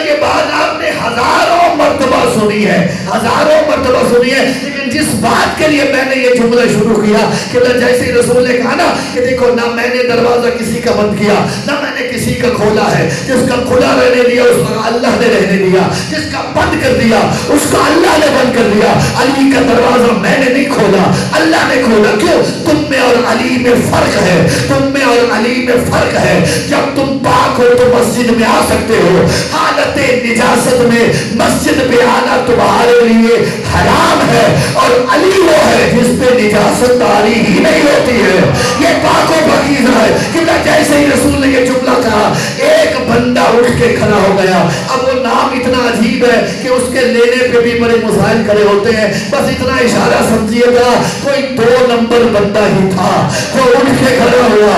یہ بات آپ نے ہزاروں مرتبہ سنی ہے, ہزاروں مرتبہ سنی ہے, لیکن جس بات کے لیے میں نے یہ جملہ شروع کیا کہ جیسے رسول نے کہا نا کہ دیکھو نہ میں نے دروازہ کسی کا بند کیا نہ میں نے کسی کا کھولا ہے, جس کا کھلا رہنے دیا اس کا اللہ نے رہنے دیا, جس کا بند کر دیا اس کا اللہ نے بند کر دیا. علی کا دروازہ میں نے نہیں کھولا, اللہ نے کھولا. کیوں؟ تم میں اور علی میں فرق ہے, تم میں اور علی میں فرق ہے. جب تم پاک ہو تو مسجد میں آ سکتے ہو, حالت نجاست میں مسجد پہ آنا تمہارے لیے حرام ہے, اور علی وہ ہے جس پہ نجاست داری ہی نہیں ہوتی ہے. یہ پاک و پاکیزہ ہے. کیونکہ جیسے ہی رسول نے یہ جملہ کہا, ایک بندہ اٹھ کے کھڑا ہو گیا. اب وہ نام اتنا عجیب ہے کہ اس کے لینے پہ بھی بڑے مسائل کھڑے ہوتے ہیں. بس اتنا اشارہ سمجھیے گا, کوئی 2 نمبر بندہ ہی تھا. وہ اٹھ کے کھڑا ہوا,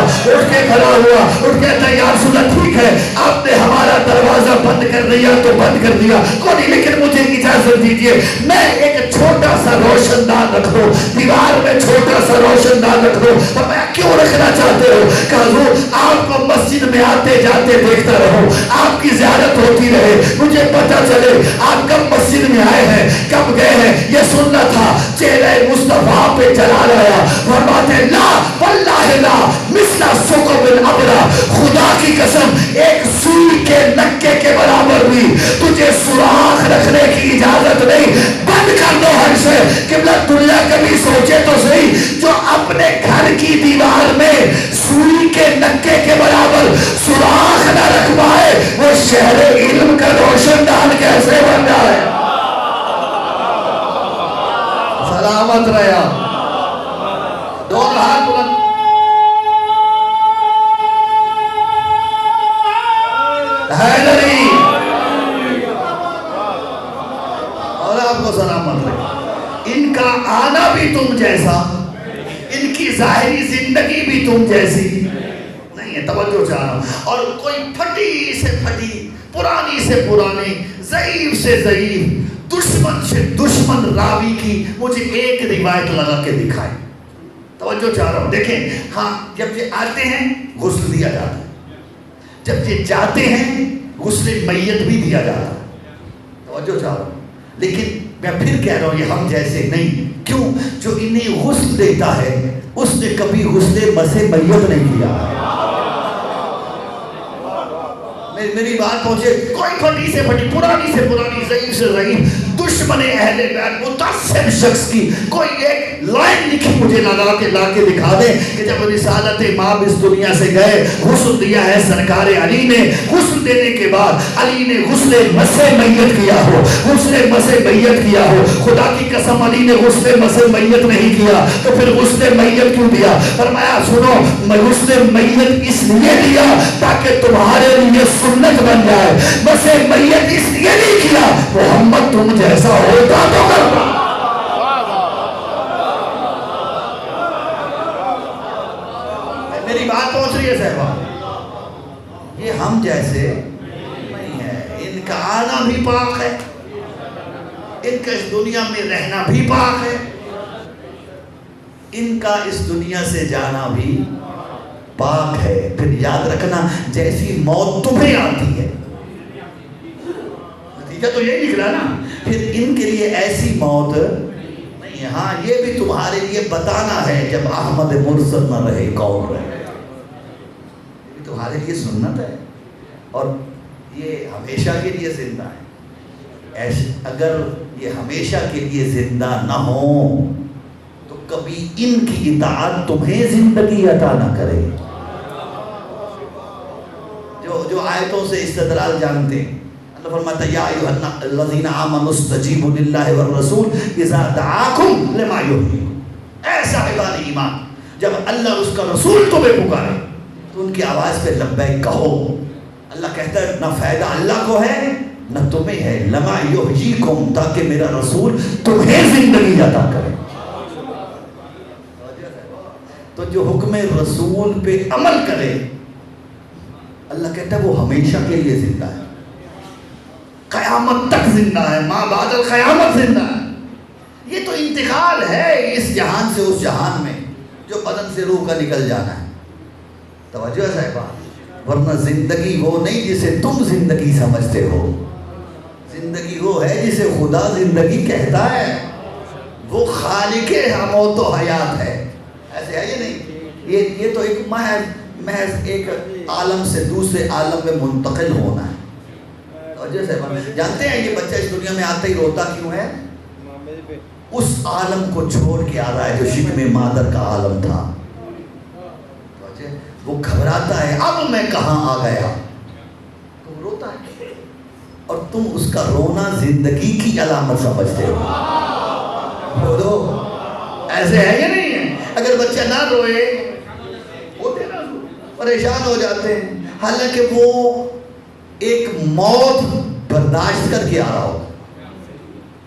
اٹھ کے تیار سنا, ٹھیک ہے آپ نے ہمارا دروازہ بند کر دیا تو بند کر دیا, کوئی نہیں, لیکن مجھے اجازت دیجیے میں ایک چھوٹا سا روشن دان رکھ دوں, دیوار میں چھوٹا سا روشن دان رکھ دوں. تو میں کیوں رکھنا چاہتے ہو؟ کہ حضور آپ کو مسجد میں آتے جاتے دیکھتا رہوں, آپ کی زیارت ہوتی رہے, مجھے پتا چلے آپ کب مسجد میں آئے ہیں کب گئے ہیں, یہ سننا تھا. چہرہ مصطفیٰ پہ جلال آیا, فرماتے لا واللہ لا مثل ثقب الابرہ, خدا کی قسم ایک سوئی کے نکے کے برابر بھی تجھے سوراخ رکھنے کی اجازت نہیں, بند کر دو ہر شے. قبلہ دنیا کبھی سوچے تو صحیح, جو اپنے گھر کی دیوار میں سوئی کے نکے کے برابر سوراخ نہ رکھ پائے, وہ شہر علم کا روشن دان کیسے بن جائے؟ سلامت رہا. دونوں ہاتھ بلند. حیدری اور آپ کو سلامت رہے. ان کا آنا بھی تم جیسا, ان کی ظاہری زندگی بھی تم جیسی نہیں ہے. توجہ چاہ رہا ہوں. اور کوئی پھٹی سے پھٹی, پرانی سے پرانی, ضعیف سے ضعیف, دشمن سے دشمن راوی کی مجھے ایک روایت لگا کے دکھائے. توجہ چاہ رہا ہوں. دیکھیں, ہاں جب یہ آتے ہیں غسل دیا جاتا ہے, جب یہ جاتے ہیں غسل میت بھی دیا جاتا ہے. توجہ چاہ رہا ہوں. لیکن میں پھر کہہ رہا ہوں یہ ہم جیسے نہیں. کیوں؟ جو انہیں غسل دیتا ہے اس نے کبھی غسل مسح میت نہیں کیا. میری بات پہنچے. کوئی پھٹی سے پھٹی، پرانی سے پرانی، ضعیف سے ضعیف دشمن اہل بیت متعصب شخص کی کوئی ایک لائن لکھی مجھے لا کے دکھا دے کہ جب رسالت امام اس دنیا سے گئے غسل دیا ہے سرکار علی نے، غسل دینے کے بعد علی نے غسل مسح میت کیا ہو، غسل مسح میت کیا ہو. خدا کی قسم علی نے غسل مسح میت نہیں کیا تو پھر غسل میت کیوں دیا؟ فرمایا سنو، میں غسل میت اس لیے دیا تاکہ تمہارے لیے سنت بن جائے. مسح میت اس لیے نہیں کیا محمد تم جیسا ہوتا تو کرتا. میری بات پہنچ رہی ہے صاحبہ؟ یہ ہم جیسے نہیں ہے، ان کا آنا بھی پاک ہے، ان کا اس دنیا میں رہنا بھی پاک ہے، ان کا اس دنیا سے جانا بھی پاک ہے. پھر یاد رکھنا جیسی موت تمہیں آتی ہے، نتیجہ تو یہی نکلا نا، پھر ان کے لیے ایسی موت نہیں ہے. ہاں یہ بھی تمہارے لیے بتانا ہے جب احمد مرسل نہ رہے کون رہے، یہ بھی تمہارے لیے سنت ہے اور یہ ہمیشہ کے لیے زندہ ہے. اگر یہ ہمیشہ کے لیے زندہ نہ ہو تو کبھی ان کی اطاعت تمہیں زندگی عطا نہ کرے. جو آیتوں سے استدلال جانتے ہیں، اللہ فرماتا ہے یا ایھا الذین آمنوا استجیبوا للہ والرسول اذا دعاکم لما یحییکم. اے صاحبان ایمان، جب اللہ اس کا رسول تمہیں پکارے تو ان کی آواز پہ لبیک کہو. اللہ کہتا ہے نہ فائدہ اللہ کو ہے نہ تمہیں ہے، لما یحییکم، تاکہ میرا رسول تمہیں زندگی عطا کرے. تو جو حکم رسول پہ عمل کرے اللہ کہتا ہے وہ ہمیشہ کے لیے زندہ ہے، قیامت تک زندہ ہے، ماں بعد القیامت زندہ ہے. یہ تو انتقال ہے اس جہان سے اس جہان میں، جو بدن سے روح کا نکل جانا ہے. توجہ ہے صاحبہ؟ ورنہ زندگی وہ نہیں جسے تم زندگی سمجھتے ہو، زندگی وہ ہے جسے خدا زندگی کہتا ہے. وہ خالق موت و حیات ہے. ایسے ہے یہ نہیں، یہ تو ایک محض ایک عالم سے دوسرے عالم میں منتقل ہونا ہے. اور جیسے جانتے ہیں یہ بچہ اس دنیا میں آتا ہی روتا کیوں ہے؟ اس عالم کو چھوڑ کے آ رہا ہے جو شکم مادر کا عالم تھا. وہ گھبراتا ہے اب میں کہاں آ گیا، تم روتا ہے اور تم اس کا رونا زندگی کی علامت سمجھتے ہو. دو ایسے ہے یا نہیں ہے؟ اگر بچہ نہ روئے ہوتے نا پریشان ہو جاتے ہیں، حالانکہ وہ ایک موت برداشت کر کے آ رہا ہو.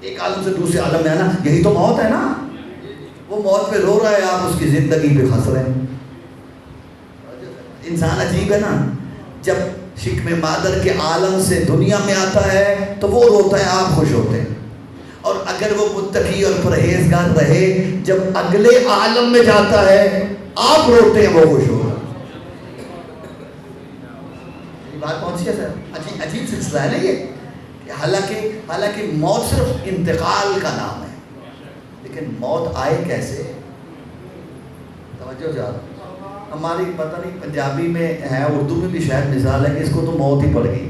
ایک عالم سے دوسرے عالم میں آنا یہی تو موت ہے نا. وہ موت پہ رو رہا ہے، آپ اس کی زندگی پہ ہنس رہے ہیں. انسان عجیب ہے نا، جب شکم مادر کے عالم سے دنیا میں آتا ہے تو وہ روتا ہے، آپ خوش ہوتے ہیں. اور اگر وہ متقی اور پرہیزگار رہے، جب اگلے عالم میں جاتا ہے آپ روتے ہیں، وہ خوش ہوتا ہے. بات پہنچی ہے سر؟ عجیب سلسلہ ہے نا یہ، حالانکہ موت صرف انتقال کا نام ہے، لیکن موت آئے کیسے؟ توجہ جا ہماری پتہ نہیں پنجابی میں ہے، اردو میں بھی شاید مثال ہے کہ اس کو تو موت ہی پڑ گئی.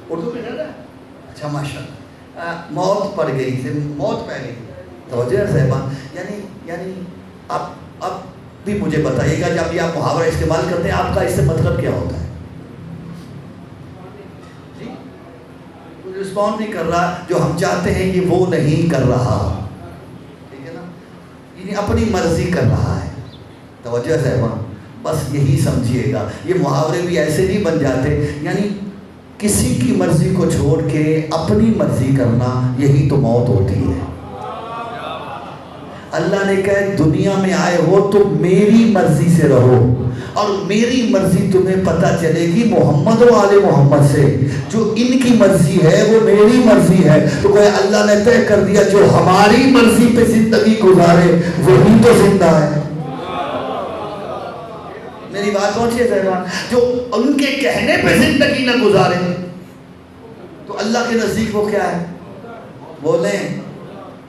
اردو میں ہے نا، اچھا ماشاء اللہ، موت پڑ گئی سے موت پہ گئی. توجہ ہے صاحبان؟ یعنی اب بھی مجھے بتائیے گا جب یہ آپ محاورہ استعمال کرتے ہیں آپ کا اس سے مطلب کیا ہوتا ہے؟ جی کوئی رسپونڈ نہیں کر رہا، جو ہم چاہتے ہیں یہ وہ نہیں کر رہا، ٹھیک ہے نا، یعنی اپنی مرضی کر رہا ہے. توجہ صاحبان بس یہی سمجھیے گا. یہ محاورے بھی ایسے نہیں بن جاتے، یعنی کسی کی مرضی کو چھوڑ کے اپنی مرضی کرنا، یہی تو موت ہوتی ہے. اللہ نے کہا دنیا میں آئے ہو تو میری مرضی سے رہو، اور میری مرضی تمہیں پتہ چلے گی محمد و آل محمد سے. جو ان کی مرضی ہے وہ میری مرضی ہے. تو کوئی اللہ نے طے کر دیا جو ہماری مرضی پہ زندگی گزارے وہی تو زندہ ہے. میری بات پہنچی ہے صاحبان؟ جو ان کے کہنے پہ زندگی نہ گزارے تو اللہ کے نزدیک وہ کیا ہے؟ بولیں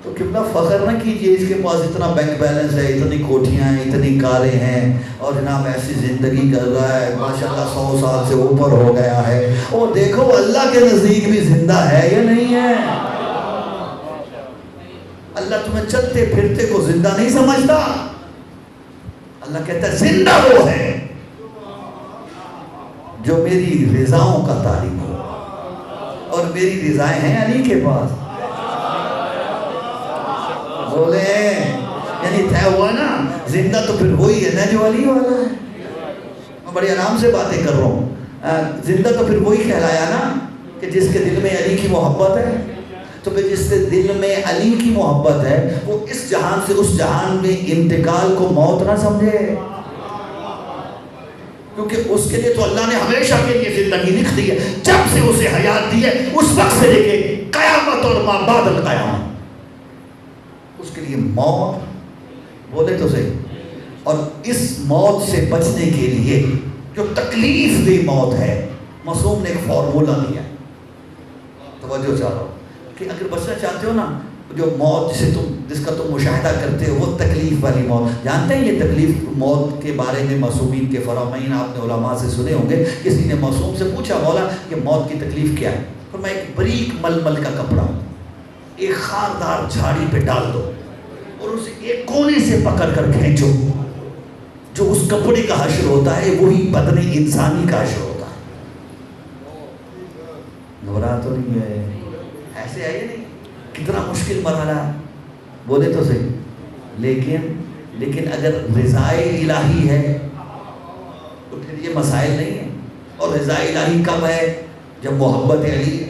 تو قبلہ فخر نہ کیجئے اس کے پاس اتنا بینک بیلنس ہے، اتنی کوٹھیاں ہیں، اتنی کاریں ہیں، اور جناب ایسی زندگی کر رہا ہے، ماشاءاللہ 100 سال سے اوپر ہو گیا ہے. اور دیکھو اللہ کے نزدیک بھی زندہ ہے یا نہیں ہے؟ اللہ تمہیں چلتے پھرتے کو زندہ نہیں سمجھتا. اللہ کہتا ہے زندہ وہ ہے جو میری رضاؤں کا تابع ہو، اور میری رضائیں ہیں علی کے پاس. بولے یعنی طے ہوا نا، زندہ تو پھر وہی ہے نا جو علی والا ہے. میں بڑی آرام سے باتیں کر رہا ہوں. زندہ تو پھر وہی کہلایا نا کہ جس کے دل میں علی کی محبت ہے. تو پھر جس کے دل میں علی کی محبت ہے وہ اس جہان سے اس جہان میں انتقال کو موت نہ سمجھے، کیونکہ اس کے لیے تو اللہ نے ہمیشہ کے لیے زندگی لکھ دی ہے. جب سے اسے حیات دی ہے اس وقت سے لے کے قیامت اور ما بعد القیامت اس کے لیے موت. بولے تو صحیح. اور اس موت سے بچنے کے لیے جو تکلیف دہ موت ہے، معصوم نے ایک فارمولہ دیا. توجہ چاہ رہا ہوں کہ اگر بچنا چاہتے ہو نا، جو موت جس کا تم مشاہدہ کرتے ہو وہ تکلیف والی موت. جانتے ہیں یہ تکلیف موت کے بارے میں معصومین کے فرامین آپ نے علماء سے سنے ہوں گے. کسی نے معصوم سے پوچھا مولا یہ موت کی تکلیف کیا ہے؟ فرمایا ایک بریک ململ کا کپڑا ایک خاردار جھاڑی پہ ڈال دو اور اسے ایک کونے سے پکڑ کر کھینچو. جو اس کپڑے کا حشر ہوتا ہے وہی بدن انسانی کا حشر ہوتا ہے. گھبرا تو نہیں ہے؟ ایسے ہے یا نہیں؟ کتنا مشکل مرحلہ ہے. بولے تو صحیح. لیکن اگر رضائے الہی ہے تو پھر یہ مسائل نہیں ہیں. اور رضائے الہی کب ہے؟ جب محبت علی ہے.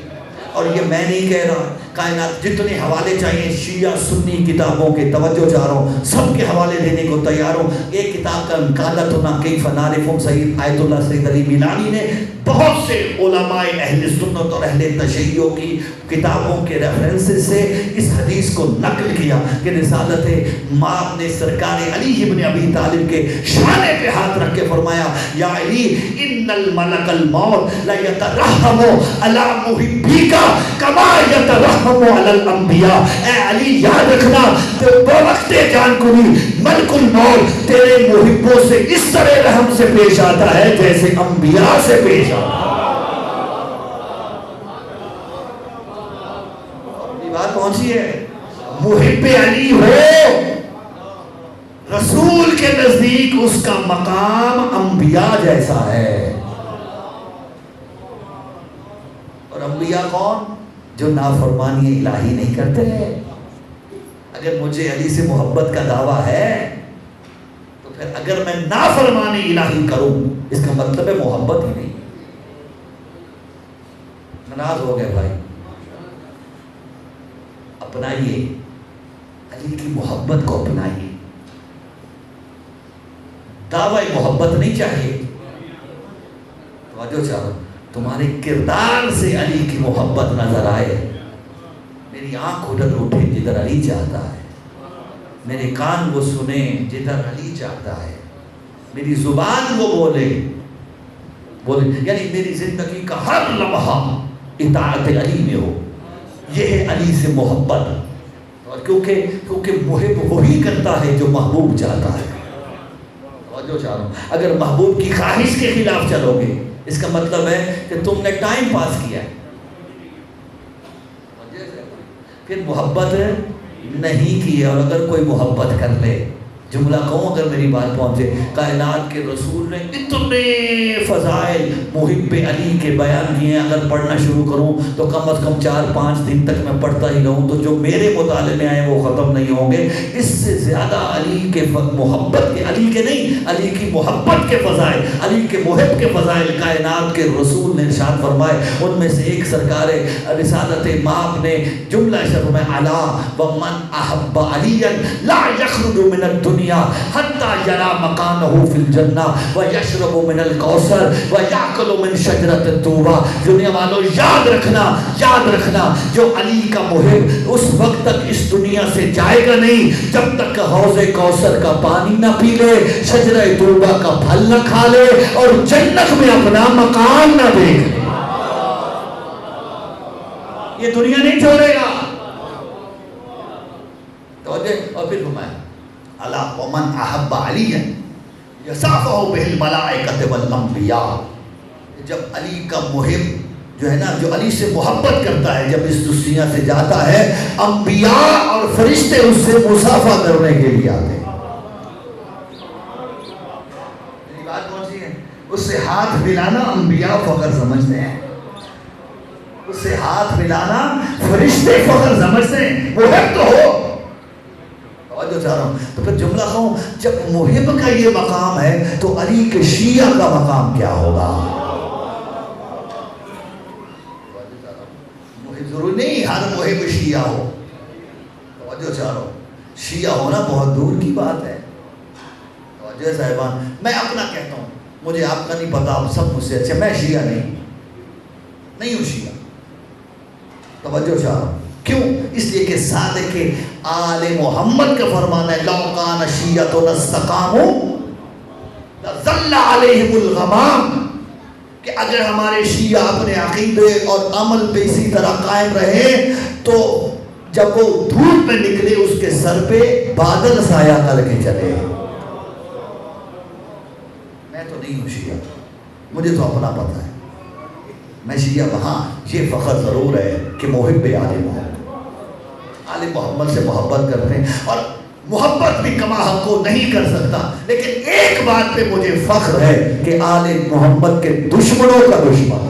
اور یہ میں نہیں کہہ رہا، کائنات جتنے حوالے چاہیے شیعہ سنی کتابوں کے، توجہ چاہ رہا ہوں، سب کے حوالے دینے کو تیار ہوں. ایک کتاب کا نکالتنا کیف نعرف سید آیت اللہ سید علی میلانی نے بہت سے علماء اہل سنت اور اہل تشیع کی کتابوں کے ریفرنسز سے اس حدیث کو نقل کیا کہ رسالت ماں نے سرکار علی ابن ابی طالب کے شانے پہ ہاتھ رکھ کے فرمایا یا علی ان الملک الموت لیترحم علی محبیک کما یترحم علی الانبیاء. اے علی یاد رکھنا تو وقت جان کنی ملک الموت تیرے محبوں سے اس طرح رحم سے پیش آتا ہے جیسے انبیاء سے پیش آتا ہے. بات پہنچی ہے؟ محب علی ہو رسول کے نزدیک اس کا مقام انبیاء جیسا ہے. اور انبیاء کون؟ جو نافرمانی الہی نہیں کرتے. اگر مجھے علی سے محبت کا دعویٰ ہے تو پھر اگر میں نافرمانی الہی کروں اس کا مطلب ہے محبت ہی نہیں. ناراض ہو گئے بھائی. اپنائیے علی کی محبت کو، اپنائیے. دعوی محبت نہیں چاہیے. توجہ چاہو تمہارے کردار سے علی کی محبت نظر آئے. میری آنکھ ادھر اٹھے جدھر علی چاہتا ہے، میرے کان وہ سنیں جدھر علی چاہتا ہے، میری زبان وہ بولے یعنی میری زندگی کا ہر لمحہ اطاعت علی میں ہو. یہ ہے علی سے محبت. اور کیونکہ محب وہی کرتا ہے جو محبوب چاہتا ہے. جو چاہ رہا ہوں اگر محبوب کی خواہش کے خلاف چلو گے اس کا مطلب ہے کہ تم نے ٹائم پاس کیا ہے، پھر محبت نہیں کی. اور اگر کوئی محبت کر لے، جملہ کہوں اگر میری بات پہنچے، کائنات کے رسول نے اتنے فضائل محب علی کے بیان کیے ہیں. اگر پڑھنا شروع کروں تو کم از کم 4-5 دن تک میں پڑھتا ہی رہوں تو جو میرے مطالعے میں آئے وہ ختم نہیں ہوں گے. اس سے زیادہ علی کے محبت کے، علی کے نہیں، علی کی محبت کے فضائل، علی کے محب کے فضائل کائنات کے رسول نے ارشاد فرمائے. ان میں سے ایک سرکار رسالت مآب نے جملہ شرح میں علا ومن احب علی لا یخرج من الدنیا حتی یرا مکانہ فی الجنہ ویشرب من الکوثر ویاکل من شجرۃ الطوبہ. دنیا والوں یاد رکھنا جو علی کا محب اس وقت تک اس دنیا سے جائے گا نہیں جب تک حوض کوثر کا پانی نہ پی لے، شجرہ طوبہ کا پھل نہ کھا لے اور جنت میں اپنا مقام نہ دیکھ لے. یہ دنیا نہیں چھوڑے گا. اور پھر فرمایا الا ومن احب علیا یصافح به الملائکۃ والانبیاء، جب علی کا محب جو ہے نا، جو علی سے محبت کرتا ہے، جب اس دنیا سے جاتا ہے، انبیاء اور فرشتے اس سے مصافحہ کرنے کے لیے آتے ہیں۔ میری بات کون سی ہے؟ اس سے ہاتھ ملانا انبیاء فخر سمجھتے ہیں، اس سے ہاتھ ملانا فرشتے فخر سمجھتے ہیں، محب تو ہو۔ توجہ چاہ رہا ہوں، تو پھر جملہ کہوں، جب محب کا یہ مقام ہے تو علی کے شیعہ کا مقام کیا ہوگا؟ ضروری نہیں ہر محب شیعہ ہو، توجہ چاہ رہا ہوں، شیعہ ہونا بہت دور کی بات ہے۔ توجہ صاحبان، میں اپنا کہتا ہوں، مجھے آپ کا نہیں پتا، آپ سب مجھ سے اچھے، میں شیعہ نہیں ہوں شیعہ۔ توجہ چاہ رہا ہوں، کیوں؟ اس لیے کہ صادق آل محمد کا فرمان ہے لو کان شیعۃ استقاموا لظل علیہم الغمام، کہ اگر ہمارے شیعہ اپنے عقیدے اور عمل پہ اسی طرح قائم رہے تو جب وہ دھوپ میں نکلے اس کے سر پہ بادل سایہ کر کے چلے۔ میں تو نہیں ہوں شیعہ، مجھے تو اپنا پتہ ہے، میں شیعہ وہاں یہ فخر ضرور ہے کہ محب آل محمد سے محبت کرتے ہیں، اور محبت بھی کما حق کو نہیں کر سکتا، لیکن ایک بات پہ مجھے فخر ہے کہ آل محمد کے دشمنوں کا دشمن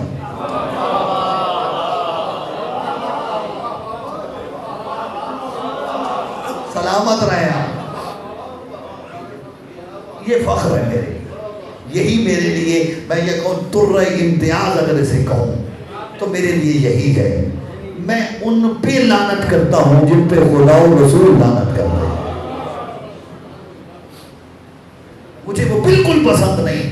سلامت رہے آپ، یہ فخر ہے میرے، یہی میرے لیے، میں یہ کہوں تر امتیاز اگر اسے کہوں تو میرے لیے یہی ہے۔ میں ان پہ لعنت کرتا ہوں جن پہ خدا و رسول لعنت کرتے ہیں، مجھے وہ بالکل پسند نہیں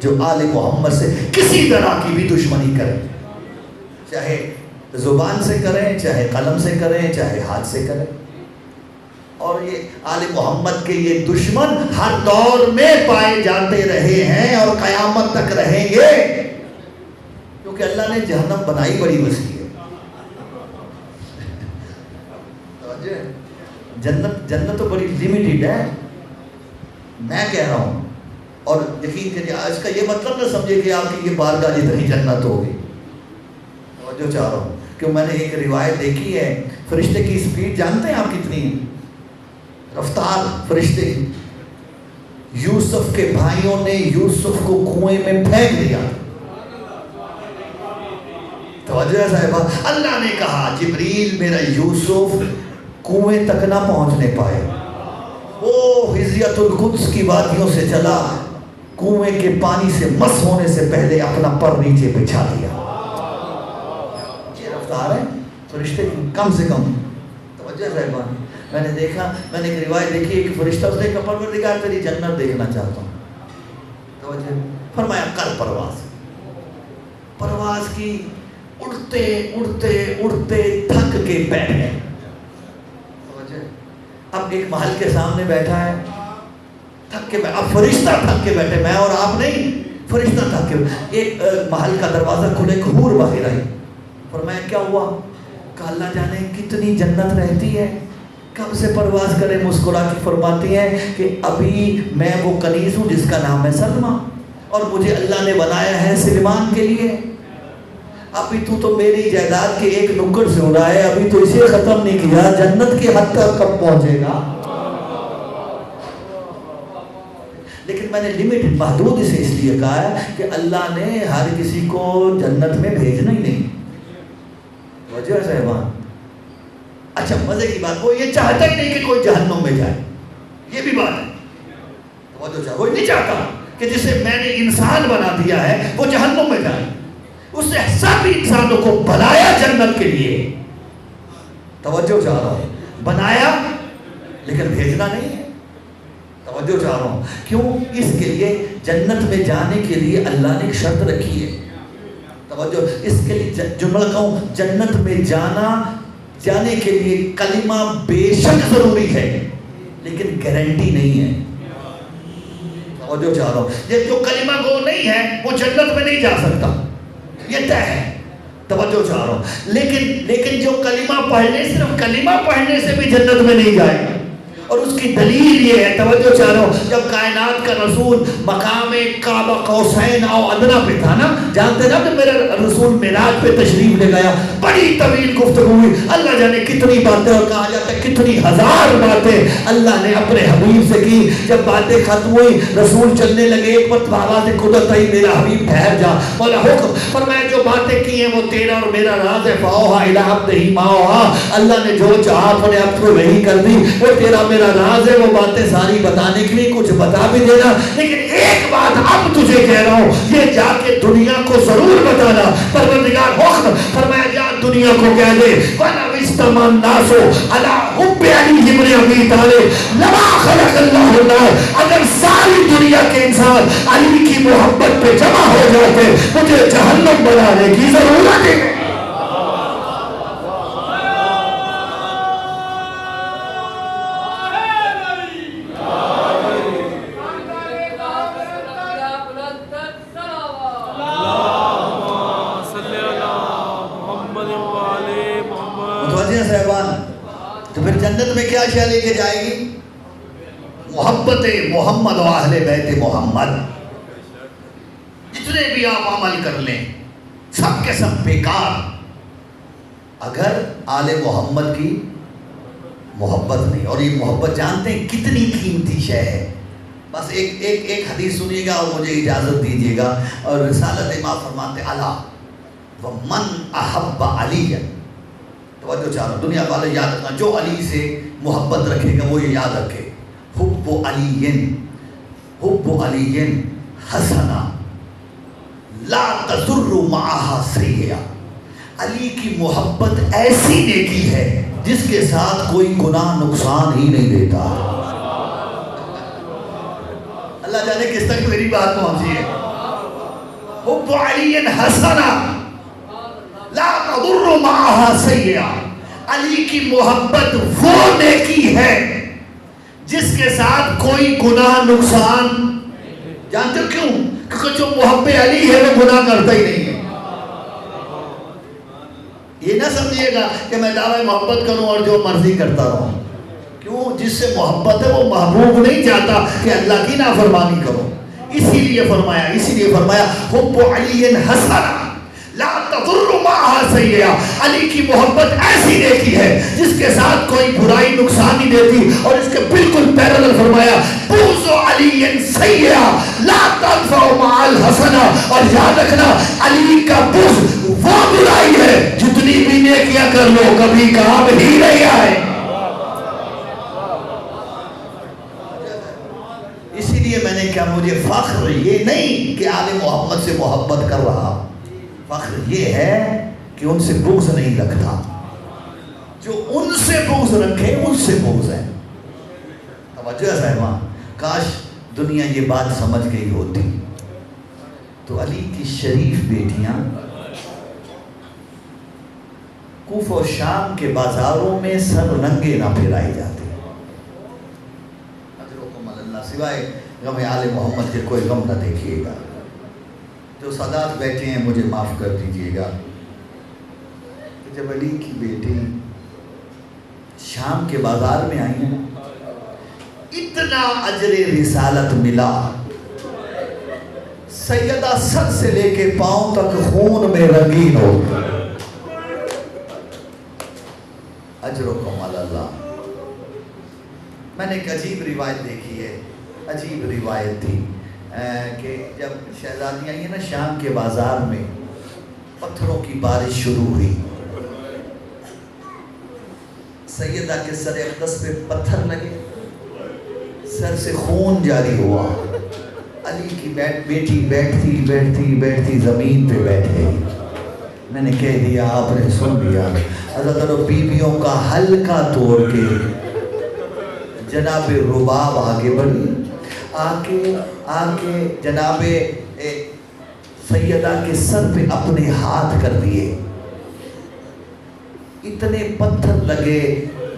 جو آل محمد سے کسی طرح کی بھی دشمنی کریں، چاہے زبان سے کریں، چاہے قلم سے کریں، چاہے ہاتھ سے کریں۔ اور یہ آل محمد کے یہ دشمن ہر دور میں پائے جاتے رہے ہیں اور قیامت تک رہیں گے، کیونکہ اللہ نے جہنم بنائی بڑی وسیع ہے۔ جنت تو بڑی لمیٹڈ ہے، میں کہہ رہا ہوں، اور یقین کریے آج کا یہ مطلب نہ سمجھے کہ آپ کی یہ بارگاہ جتنی جنت ہوگی۔ توجہ چاہ رہا ہوں، کہ میں نے ایک روایت دیکھی ہے، فرشتے کی سپیڈ جانتے ہیں آپ کتنی ہے؟ رفتار فرشتے، یوسف کے بھائیوں نے یوسف کو کنویں میں پھینک دیا، توجہ ہے صاحبہ، اللہ نے کہا جبریل میرا یوسف کنویں تک نہ پہنچنے پائے، وہ حجرۃ القدس کی وادیوں سے چلا، کنویں کے پانی سے مس ہونے سے پہلے اپنا پر نیچے بچھا دیا۔ یہ رفتار ہے فرشتے کی، کم سے کم۔ توجہ صاحبان، میں نے دیکھا، میں نے ایک روایت دیکھی کہ فرشتہ اس نے کہا پروردگار تیری جنت دیکھنا چاہتا ہوں، توجہ، فرمایا کر پرواز کی، اڑتے اڑتے اڑتے تھک کے بیٹھے۔ اب ایک محل کے سامنے بیٹھا ہے، تھک کے اب فرشتہ تھک کے بیٹھے، میں اور آپ نہیں، فرشتہ تھک کے، ایک محل کا دروازہ کھلے، ایک حور باہر آئی، فرمایا کیا ہوا؟ کہ اللہ جانے کتنی جنت رہتی ہے، کب سے پرواز کرے، مسکرا کے فرماتی ہیں کہ ابھی میں وہ کنیز ہوں جس کا نام ہے سلمہ، اور مجھے اللہ نے بنایا ہے سلمان کے لیے، ابھی تو میری جائیداد کے ایک نکڑ سے ہو رہا ہے، ابھی تو اسے ختم نہیں کیا، جنت کے حد تک کب پہنچے گا؟ لیکن میں نے لمٹ محدود اسے اس لیے کہا ہے کہ اللہ نے ہر کسی کو جنت میں بھیجنا ہی نہیں، وجہ صاحبان۔ اچھا مزے کی بات، وہ یہ چاہتا ہی نہیں کہ کوئی جہنم میں جائے، یہ بھی بات ہے، وہ نہیں چاہتا کہ جسے میں نے انسان بنا دیا ہے وہ جہنم میں جائے، اس نے سب انسانوں کو بنایا جنت کے لیے، توجہ چاہ رہا ہوں، بنایا لیکن بھیجنا نہیں ہے، توجہ چاہ رہا ہوں، کیوں؟ اس کے لیے جنت میں جانے کے لیے اللہ نے ایک شرط رکھی ہے، توجہ، اس کے لیے جملہ کہوں، جنت میں جانے کے لیے کلمہ بے شک ضروری ہے لیکن گارنٹی نہیں ہے، توجہ چاہ رہا ہوں، یہ جو کلمہ گو نہیں ہے وہ جنت میں نہیں جا سکتا، یہ طے ہے، توجہ چاہ رہا ہوں، لیکن جو کلمہ پڑھنے، صرف کلمہ پڑھنے سے بھی جنت میں نہیں جائے گا، اور اس کی دلیل یہ ہے، توجہ چاہ رہا ہوں، جب کائنات کا رسول مقام قاب قوسین او ادنیٰ پہ تھا نا، جانتے نا کہ میرا رسول معراج پہ تشریف لے گیا، بڑی طویل گفتگو ہوئی، اللہ جانے کتنی باتیں، اور کہا جاتا ہے کتنی ہزار باتیں اللہ نے اپنے حبیب سے کی۔ جب باتیں ختم ہوئی، رسول چلنے لگے، ایک وقت آواز قدرت آئی، میرا حبیب ٹھہر جا، مولا حکم فرمایا جو باتیں کی ہیں وہ تیرا اور میرا راز ہے، فاوہا الی عبدہ ما اوہا، اللہ نے جو چاہا اپنے آپ کو وحی کر دی، وہ تیرا میرا راز ہے، وہ باتیں ساری بتانے کے لیے کچھ بتا بھی دینا، لیکن ایک بات اب تجھے کہہ رہا ہوں، یہ جا کے دنیا کو ضرور بتانا۔ پروردگار حکم فرمایا جا دنیا کو کہہ دے وَلَوِ اجْتَمَعَ النَّاسُ عَلَىٰ حُبِّ عَلِيِّ بْنِ أَبِي طَالِبٍ لَمَا خَلَقَ اللَّهُ النَّارَ، اگر ساری دنیا کے انسان علی کی محبت پہ جمع ہو جاتے مجھے جہنم بنانے کی ضرورت ہے۔ تو پھر جنت میں کیا شے لے کے جائے گی؟ محبت محمد و اہل بیت محمد۔ جتنے بھی آپ عمل کر لیں سب کے سب بیکار اگر آل محمد کی محبت نہیں۔ اور یہ محبت جانتے ہیں کتنی قیمتی شے ہے؟ بس ایک حدیث سنیے گا اور مجھے اجازت دیجیے گا، اور رسالت امام فرماتے الا ومن احب علی، توجہ چاہو دنیا والے یاد رکھنا، جو علی سے محبت رکھے گا وہ یہ یاد رکھے، حب علی حسنا لا تضر معها سیئہ، علی کی محبت ایسی نیکی ہے جس کے ساتھ کوئی گناہ نقصان ہی نہیں دیتا۔ اللہ جانے کس تک میری بات پہنچی ہے۔ حب علی حسنا لا تضر معها سیئہ، علی کی محبت وہ نیکی ہے جس کے ساتھ کوئی گناہ نقصان، جانتے ہو کیوں؟ کیونکہ جو محب علی ہے وہ گناہ کرتا ہی نہیں ہے۔ یہ نہ سمجھیے گا کہ میں دعوی محبت کروں اور جو مرضی کرتا رہوں، کیوں؟ جس سے محبت ہے وہ محبوب نہیں چاہتا کہ اللہ کی نافرمانی کرو، اسی لیے فرمایا حب علی حسنا لا تضر معها سیئہ، علی کی محبت ایسی نیکی ہے جس کے ساتھ کوئی برائی نقصان نہیں دیتی، اور اس کے بالکل پیرالل فرمایا بغض علی سیئہ لا تنفع مع الحسنہ، اور یاد رکھنا علی کا بغض وہ برائی ہے جتنی بھی نیکیاں کر لو کبھی کام ہی نہیں آئے۔ اسی لیے میں نے کہا مجھے فخر یہ نہیں کہ آل محمد سے محبت کر رہا، فخر یہ ہے کہ ان سے بغض نہیں رکھتا، جو ان سے بغض رکھے ان سے بغض ہے۔ توجہ ہے صاحبان، کاش دنیا یہ بات سمجھ گئی ہوتی تو علی کی شریف بیٹیاں کوفہ و شام کے بازاروں میں سر رنگے نہ پھیلائی جاتے، سوائے غم آل محمد کے کوئی غم نہ دیکھیے گا۔ جو سادات بیٹھے ہیں مجھے معاف کر دیجئے گا، جب علی کی بیٹی شام کے بازار میں آئی ہیں اتنا اجر رسالت ملا، سیدہ سر سے لے کے پاؤں تک خون میں رنگین ہو، اجرکم علی اللہ۔ میں نے ایک عجیب روایت دیکھی ہے، عجیب روایت تھی کہ جب شہزادیاں آئی ہیں نا شام کے بازار میں، پتھروں کی بارش شروع ہوئی، سیدہ کے سر اقدس پہ پتھر لگے، سر سے خون جاری ہوا، علی کی بیٹی بیٹھتی زمین پہ بیٹھے، میں نے کہہ دیا آپ نے سن لیا، حضرت بیویوں کا ہلکا توڑ کے جناب رباب آگے بڑھی، آکے جناب سیدہ کے سر پہ اپنے ہاتھ کر دیے، اتنے پتھر لگے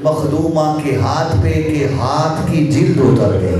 مخدومہ کے ہاتھ پہ کہ ہاتھ کی جلد اتر گئی۔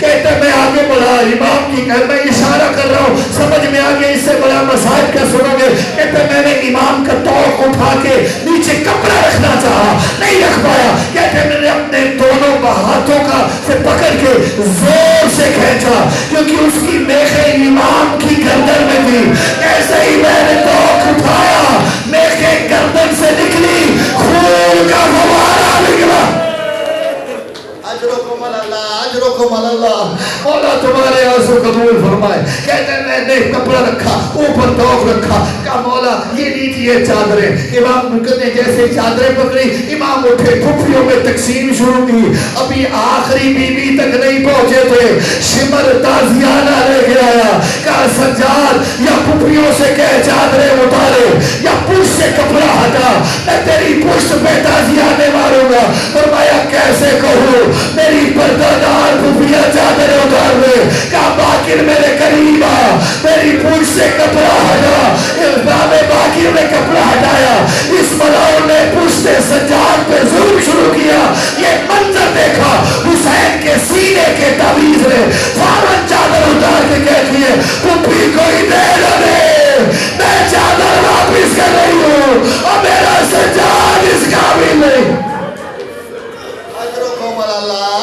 کہتا ہے میں آگے بڑھا امام کی میں اشارہ کر رہا ہوں, سمجھ میں آگے اس سے بڑا مسائل کیا سنو گے. کہتا ہے میں نے امام کا توق اٹھا کے نیچے کپڑا رکھنا چاہا, نہیں رکھ پایا. کہتے ہیں میں نے اپنے دونوں ہاتھوں کا سے پکڑ کے زور سے کھینچا, کیونکہ اس کی میخیں امام کی گردن میں تھی. ایسے ہی میں نے توق اٹھایا, میخیں گردن سے نکلی, خون کا فوارہ نکلا. اجرکم اللہ, اجرکم اللہ, مولا تمہارے آنسو قبول فرمائے. کہتے ہیں میں نے کپڑا رکھا, اوپر توق رکھا, کہا مولا یہ لیجیے چادریں. امام نے جیسے چادریں پکڑی, امام اٹھے, پھپھیوں میں تقسیم شروع کی. ابھی آخری بیوی تک نہیں پہنچے تھے, شمر تازیانہ لے کے آیا. کہا سجاد یا پھپھیوں سے کہہ چادریں اتارے یا پشت سے کپڑا ہٹا, میں تیری پشت پہ تازیانے ماروں گا. فرمایا کیسے کہوں, میری پردہ دار پھپھیاں چادریں اتار دے. کہا باقر میرے قریب آ, میری پشت سے کپڑا ہٹا. امام باقر نے کپڑا ہٹایا, اس ملاؤں نے پشت سجاد پہ ظلم شروع کیا. یہ منظر دیکھا, حسین کے سینے کے تعویذ نے فوراً چادر اتار کے کہتی ہے پھپھی کوئی دے نہ دے, میں چادر واپس کر رہی ہوں اور میرا سجاد اس قابل نہیں.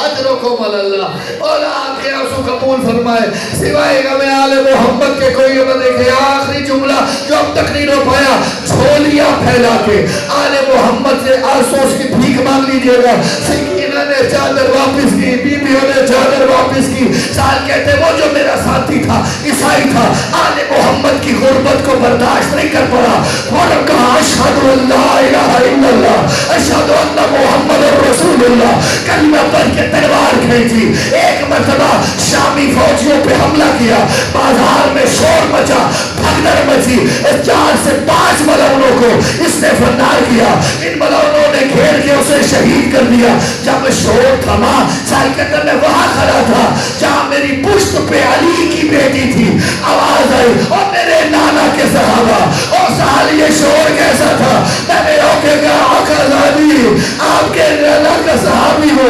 اجرکم اللہ, اور آپ کے آنسو قبول فرمائے. سوائے غم آل محمد کے کوئی نہ دیکھے. آخری جملہ جو اب تک نہیں رو پایا, جھولیاں پھیلا کے آل محمد سے آنسوس کی بھیک مانگ لیجیے گا. سکینہ نے چادر واپس کی, بیویوں نے چادر واپس کی. سال کہتے وہ جو میرا ساتھی تھا, عیسائی تھا, آل محمد کی غربت کو برداشت نہیں کر پڑا, اور کہا اشہد ان لا الہ الا اللہ, اشہد ان محمد رسول اللہ. کلمہ پڑھ کے تلوار کھینچی. ایک مرتبہ شامی فوجیوں پہ حملہ کیا, بازار میں شور مچا, بھگدڑ مچی. 4 سے 5 ملعونوں کو اس نے فنار کیا. ان ملعونوں نے گھیر کے اسے شہید کر دیا. جب شور تھما, سال کے اندر میں وہاں کھڑا تھا جہاں میری پشت پہ علی کی بیٹی تھی. آواز آئی اور میرے نانا کے صحابہ, اور سال یہ شور کیسا تھا. میں نے روکے گا آقا زادی, آپ کے نانا کا صحابی ہو,